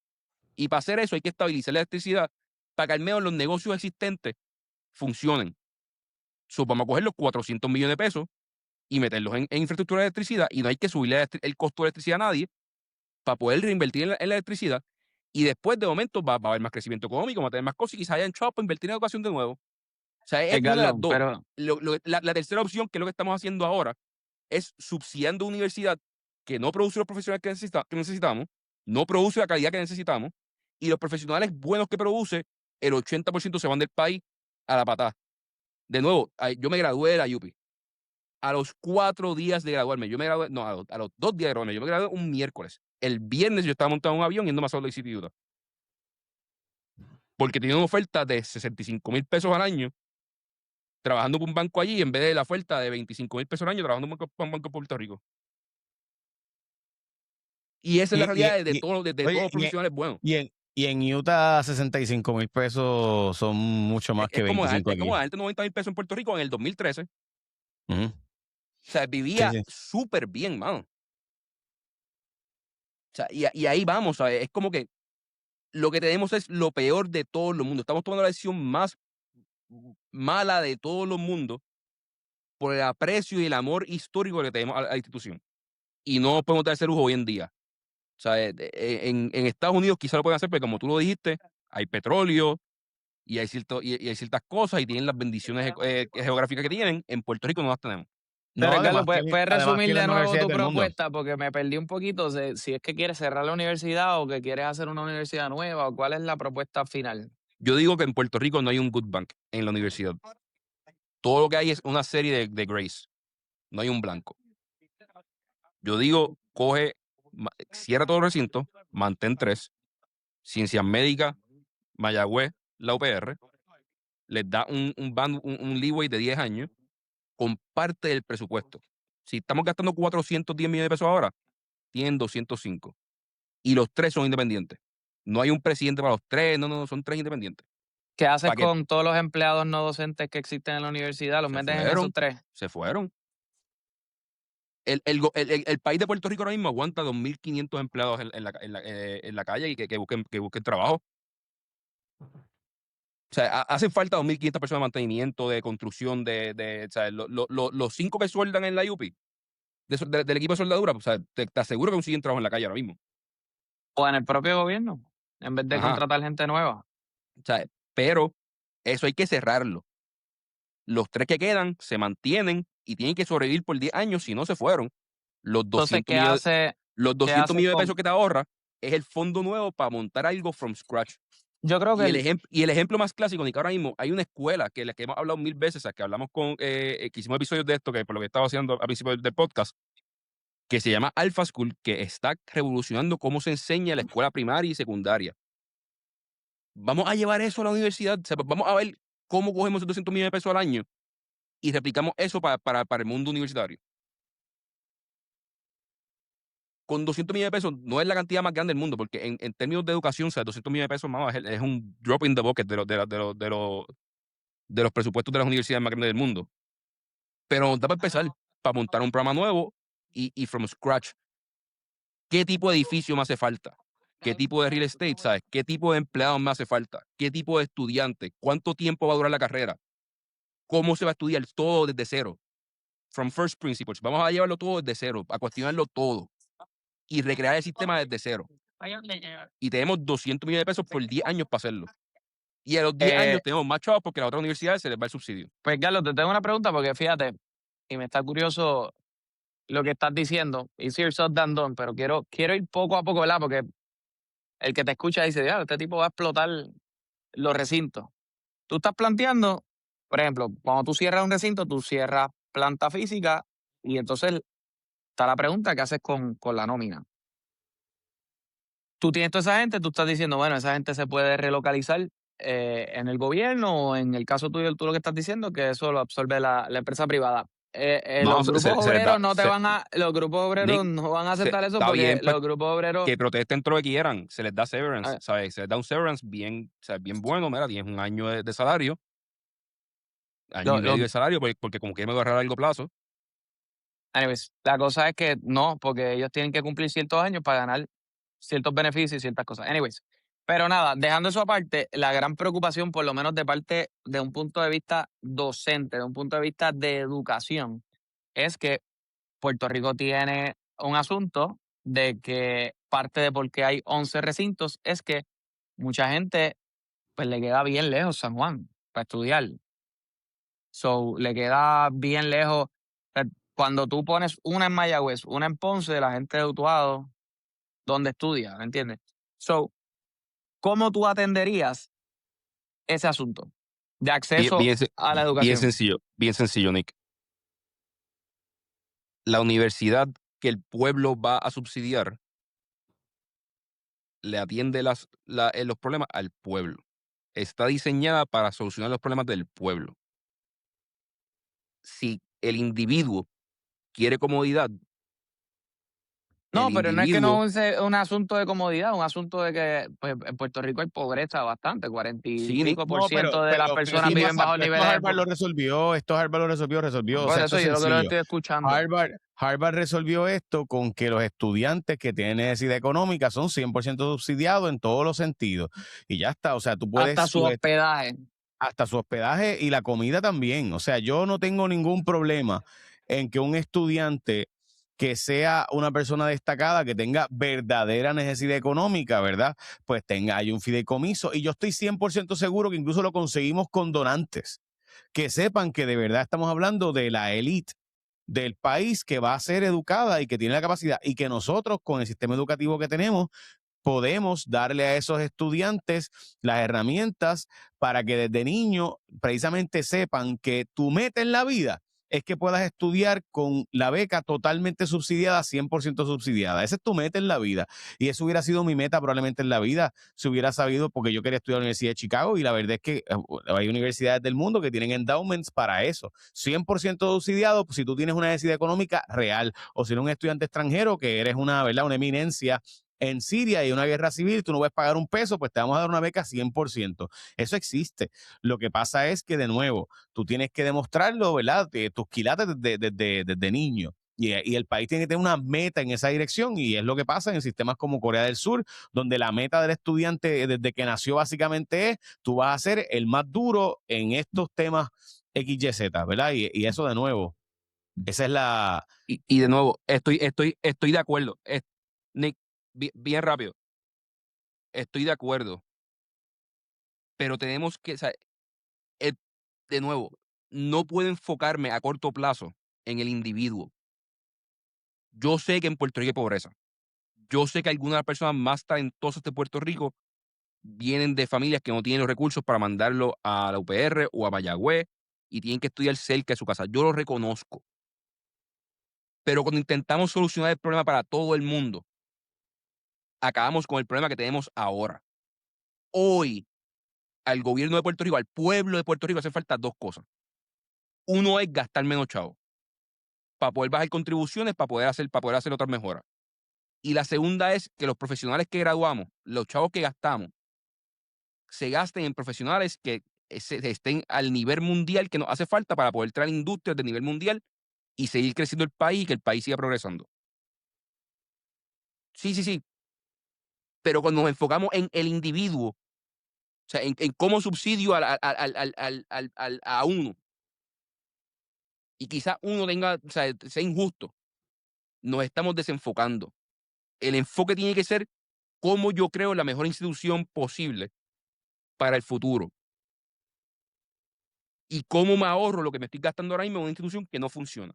Y para hacer eso hay que estabilizar la electricidad para que al menos los negocios existentes funcionen. Vamos a coger los 400 millones de pesos y meterlos en infraestructura de electricidad y no hay que subirle el costo de electricidad a nadie para poder reinvertir en la electricidad. Y después, de momento, va a haber más crecimiento económico, va a tener más cosas y quizás hayan chavos para invertir en educación de nuevo. O sea, es una de las dos. pero La tercera opción, que es lo que estamos haciendo ahora, es subsidiando una universidad que no produce los profesionales que necesitamos, no produce la calidad que necesitamos, y los profesionales buenos que produce, el 80% se van del país a la patada. De nuevo, yo me gradué de la UPI. A los 4 días de graduarme, yo me gradué, no, a los 2 días de graduarme, yo me gradué un miércoles. El viernes yo estaba montado en un avión yendo a Salt Lake City, Utah. Porque tenía una oferta de 65,000 pesos al año trabajando por un banco allí en vez de la oferta de 25,000 pesos al año trabajando por un banco de Puerto Rico. Y esa es la realidad de todos los profesionales buenos. Y en Utah, 65,000 pesos son mucho más que 25 Es aquí. como darte 90,000 pesos en Puerto Rico en el 2013. Ujú. O sea, vivía Sí. súper bien, mano. O sea, y ahí vamos, ¿sabes? Es como que lo que tenemos es lo peor de todo el mundo. Estamos tomando la decisión más mala de todos los mundos por el aprecio y el amor histórico que tenemos a la institución. Y no podemos dar ese lujo hoy en día. O sea, en Estados Unidos quizá lo pueden hacer, pero como tú lo dijiste, hay petróleo y hay ciertas cosas y tienen las bendiciones geográficas que tienen. En Puerto Rico no las tenemos. No, Pero, Carlos, además ¿puedes además resumir tiene de las nuevo universidades tu del mundo. propuesta? Porque me perdí un poquito. Si es que quieres cerrar la universidad o que quieres hacer una universidad nueva, o cuál es la propuesta final. Yo digo que en Puerto Rico no hay un good bank en la universidad. Todo lo que hay es una serie de grace. No hay un blanco. Yo digo, cierra todo el recinto, mantén 3, Ciencias Médicas, Mayagüez, la UPR, les da un leeway de 10 años con parte del presupuesto. Si estamos gastando 410 millones de pesos ahora, tienen 205. Y los 3 son independientes. No hay un presidente para los 3, no, son 3 independientes. ¿Qué haces Pa' que- con todos los empleados no docentes que existen en la universidad? ¿Los Se metes en fueron. esos 3? Se fueron. El país de Puerto Rico ahora mismo aguanta 2.500 empleados en la calle y que busquen trabajo. O sea, hacen falta 2.500 personas de mantenimiento, de construcción, o sea, los 5 que sueldan en la UPI, del equipo de soldadura, pues, o sea, te aseguro que consiguen trabajo en la calle ahora mismo. ¿O en el propio gobierno? En vez de Ajá. contratar gente nueva. O sea, pero eso hay que cerrarlo. Los 3 que quedan se mantienen y tienen que sobrevivir por 10 años si no se fueron. Los Entonces, 200 millones, los 200 haces millones de con- pesos que te ahorras es el fondo nuevo para montar algo from scratch. Yo creo que Y el ejemplo más clásico, Nick, ahora mismo hay una escuela que la que hemos hablado 1000 veces, o sea, que hablamos que hicimos episodios de esto, que por lo que estaba haciendo al principio del podcast, que se llama Alpha School, que está revolucionando cómo se enseña la escuela primaria y secundaria. Vamos a llevar eso a la universidad, o sea, vamos a ver cómo cogemos esos 200 millones de pesos al año y replicamos eso para el mundo universitario. Con 200 millones de pesos no es la cantidad más grande del mundo, porque en términos de educación, o sea, 200 millones de pesos, vamos, es un drop in the bucket de los presupuestos de las universidades más grandes del mundo. Pero nos da para empezar, para montar un programa nuevo y from scratch. ¿Qué tipo de edificio me hace falta? ¿Qué tipo de real estate, sabes? ¿Qué tipo de empleados me hace falta? ¿Qué tipo de estudiante? ¿Cuánto tiempo va a durar la carrera? ¿Cómo se va a estudiar? Todo desde cero. From first principles. Vamos a llevarlo todo desde cero, a cuestionarlo todo y recrear el sistema desde cero. Y tenemos 200 millones de pesos por 10 años para hacerlo. Y a los 10 años tenemos más chavos porque a las otras universidades se les va el subsidio. Pues, Carlos, te tengo una pregunta porque fíjate, y me está curioso lo que estás diciendo. Easier said than done, pero quiero ir poco a poco, ¿verdad? Porque el que te escucha dice, ya, este tipo va a explotar los recintos. Tú estás planteando, por ejemplo, cuando tú cierras un recinto, tú cierras planta física y entonces está la pregunta, ¿qué haces con la nómina? Tú tienes toda esa gente, tú estás diciendo, bueno, esa gente se puede relocalizar en el gobierno o en el caso tuyo, tú lo que estás diciendo, que eso lo absorbe la empresa privada. No, Los grupos se les obreros da- no te se- van a, los grupos obreros Nick, no van a aceptar eso está porque bien, pues, los grupos obreros, que protesten todo lo que quieran, se les da severance, Ah. ¿sabes? Se les da un severance bien, o sea, bien bueno, mira, tienes un año de salario, año y lo- medio de salario, porque como quieren agarrar a largo plazo. anyways, la cosa es que no, porque ellos tienen que cumplir ciertos años para ganar ciertos beneficios y ciertas cosas. Anyways, pero nada, dejando eso aparte, la gran preocupación, por lo menos de parte de un punto de vista docente, de un punto de vista de educación, es que Puerto Rico tiene un asunto de que parte de por qué hay 11 recintos es que mucha gente pues le queda bien lejos San Juan para estudiar. So, le queda bien lejos. Cuando tú pones una en Mayagüez, una en Ponce, la gente de Utuado, ¿dónde estudia? ¿Me entiendes? So, ¿cómo tú atenderías ese asunto de acceso a la educación? Bien sencillo, Nick. La universidad que el pueblo va a subsidiar le atiende los problemas al pueblo. Está diseñada para solucionar los problemas del pueblo. Si el individuo quiere comodidad, No, el pero no es que individuo, no es un asunto de comodidad, un asunto de que pues, en Puerto Rico hay pobreza bastante, 40 y Sí, pico por No, ciento de las pero personas sí viven pasa, bajo pero niveles de Harvard lo resolvió, resolvió. O Por sea, eso esto es yo lo que lo sencillo. estoy escuchando. Harvard resolvió esto con que los estudiantes que tienen necesidad económica son 100% subsidiados en todos los sentidos. Y ya está, o sea, tú puedes... Hasta su hospedaje. hasta su hospedaje y la comida también. O sea, yo no tengo ningún problema en que un estudiante que sea una persona destacada, que tenga verdadera necesidad económica, ¿verdad? Pues hay un fideicomiso y yo estoy 100% seguro que incluso lo conseguimos con donantes, que sepan que de verdad estamos hablando de la élite del país que va a ser educada y que tiene la capacidad y que nosotros con el sistema educativo que tenemos podemos darle a esos estudiantes las herramientas para que desde niño precisamente sepan que tu meta en la vida es que puedas estudiar con la beca totalmente subsidiada, 100% subsidiada. Esa es tu meta en la vida. Y eso hubiera sido mi meta probablemente en la vida si hubiera sabido, porque yo quería estudiar en la Universidad de Chicago y la verdad es que hay universidades del mundo que tienen endowments para eso. 100% subsidiado si tú tienes una necesidad económica real o si eres un estudiante extranjero que eres una, ¿verdad?, una eminencia en Siria y una guerra civil, tú no puedes pagar un peso, pues te vamos a dar una beca 100%. Eso existe. Lo que pasa es que, de nuevo, tú tienes que demostrarlo, ¿verdad? Tus quilates desde niño. Y el país tiene que tener una meta en esa dirección y es lo que pasa en sistemas como Corea del Sur, donde la meta del estudiante desde que nació básicamente es, tú vas a ser el más duro en estos temas XYZ, ¿verdad? Y eso de nuevo, esa es la... Y de nuevo, estoy de acuerdo. Nick, bien rápido. Estoy de acuerdo. Pero tenemos que, o sea, de nuevo, no puedo enfocarme a corto plazo en el individuo. Yo sé que en Puerto Rico hay pobreza. Yo sé que algunas de las personas más talentosas de Puerto Rico vienen de familias que no tienen los recursos para mandarlo a la UPR o a Mayagüez y tienen que estudiar cerca de su casa. Yo lo reconozco. Pero cuando intentamos solucionar el problema para todo el mundo, acabamos con el problema que tenemos ahora. Hoy, al gobierno de Puerto Rico, al pueblo de Puerto Rico, hace falta dos cosas. Uno es gastar menos chavo, para poder bajar contribuciones, para poder hacer otras mejoras. Y la segunda es que los profesionales que graduamos, los chavos que gastamos, se gasten en profesionales que estén al nivel mundial que nos hace falta para poder traer industrias de nivel mundial y seguir creciendo el país y que el país siga progresando. Sí, sí, sí. Pero cuando nos enfocamos en el individuo, o sea, en cómo subsidio a uno, y quizá uno tenga, o sea, sea injusto, nos estamos desenfocando. El enfoque tiene que ser cómo yo creo la mejor institución posible para el futuro. Y cómo me ahorro lo que me estoy gastando ahora mismo en una institución que no funciona.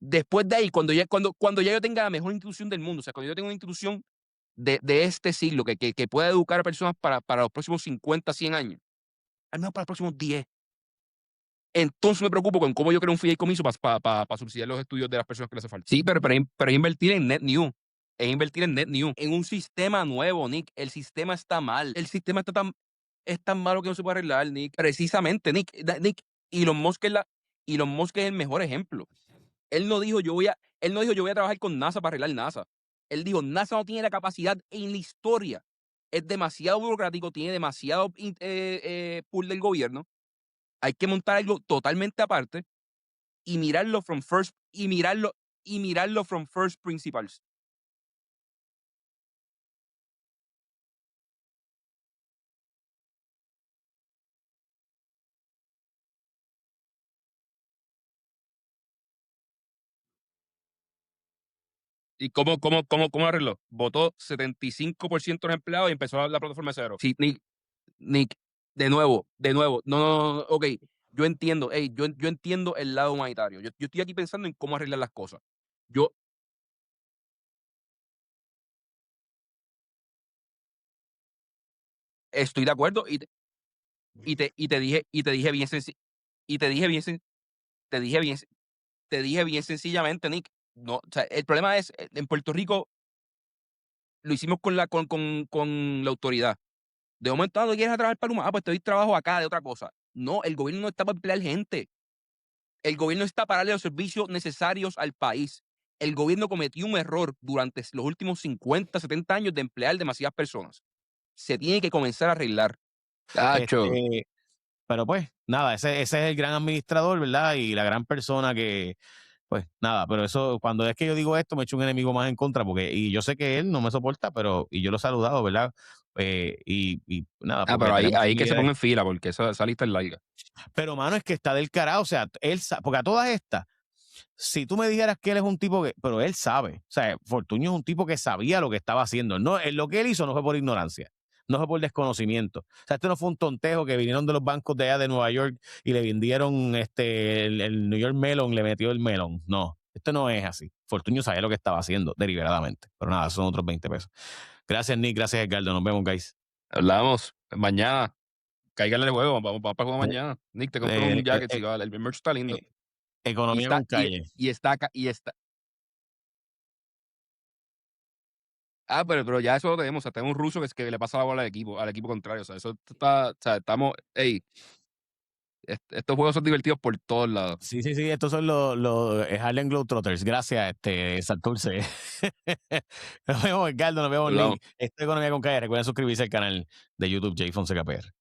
Después de ahí, cuando ya yo tenga la mejor institución del mundo, o sea, cuando yo tenga una institución de este siglo que pueda educar a personas para los próximos 50, 100 años, al menos para los próximos 10, entonces me preocupo con cómo yo creo un fideicomiso para subsidiar los estudios de las personas que les hace falta. Sí, pero es invertir en net new. Es invertir en net new. En un sistema nuevo, Nick. El sistema está mal. El sistema es tan malo que no se puede arreglar, Nick. Precisamente, Nick. Elon Musk es el mejor ejemplo. Él no dijo yo voy a trabajar con NASA para arreglar NASA. Él dijo, NASA no tiene la capacidad en la historia. Es demasiado burocrático, tiene demasiado pool del gobierno. Hay que montar algo totalmente aparte y mirarlo from first principles. ¿Y cómo arregló? Votó 75% de los empleados y empezó la plataforma de cero. Sí, Nick, de nuevo, no, ok, yo entiendo, yo entiendo el lado humanitario. Yo estoy aquí pensando en cómo arreglar las cosas. Yo estoy de acuerdo y te dije bien sencillamente, Nick. No, o sea, el problema es, en Puerto Rico lo hicimos con la autoridad. De momento, ¿no quieres trabajar para Luma? Pues te doy trabajo acá de otra cosa. No, el gobierno no está para emplear gente. El gobierno está para darle los servicios necesarios al país. El gobierno cometió un error durante los últimos 50, 70 años de emplear demasiadas personas. Se tiene que comenzar a arreglar. Tacho. Pero pues, nada, ese es el gran administrador, ¿verdad? Y la gran persona que pues nada, pero eso, cuando es que yo digo esto, me echo un enemigo más en contra, y yo sé que él no me soporta, y yo lo he saludado, ¿verdad? Y nada, Ah, porque pero ahí tenemos que se seguidores. ponga en fila, porque esa lista es larga. Pero, mano, es que está del carajo, o sea, porque a todas estas, si tú me dijeras que él es un tipo pero él sabe, o sea, Fortuño es un tipo que sabía lo que estaba haciendo, no, lo que él hizo no fue por ignorancia, no fue por desconocimiento, o sea, esto no fue un tontejo que vinieron de los bancos de allá de Nueva York y le vendieron el New York Melon, le metió el melón, no, esto no es así, Fortuño sabía lo que estaba haciendo deliberadamente, pero nada, son otros 20 pesos. Gracias, Nick, gracias, Edgardo, nos vemos, guys. Hablamos mañana. Cáigale el juego, vamos para jugar mañana. Nick, te compro un jacket, si vale. El merch está lindo. Y Economía con calle. está acá, y está. Ah, pero ya eso lo tenemos. O sea, tenemos un ruso que le pasa la bola al equipo contrario. O sea, eso está. O sea, estamos. Ey, estos juegos son divertidos por todos lados. Sí, estos son los Harlem Globetrotters. Gracias, Santurce. Nos vemos, Edgardo, nos vemos, Hablamos. Nick. Esto es Economía con Calle. Recuerden suscribirse al canal de YouTube J Fonseca PR.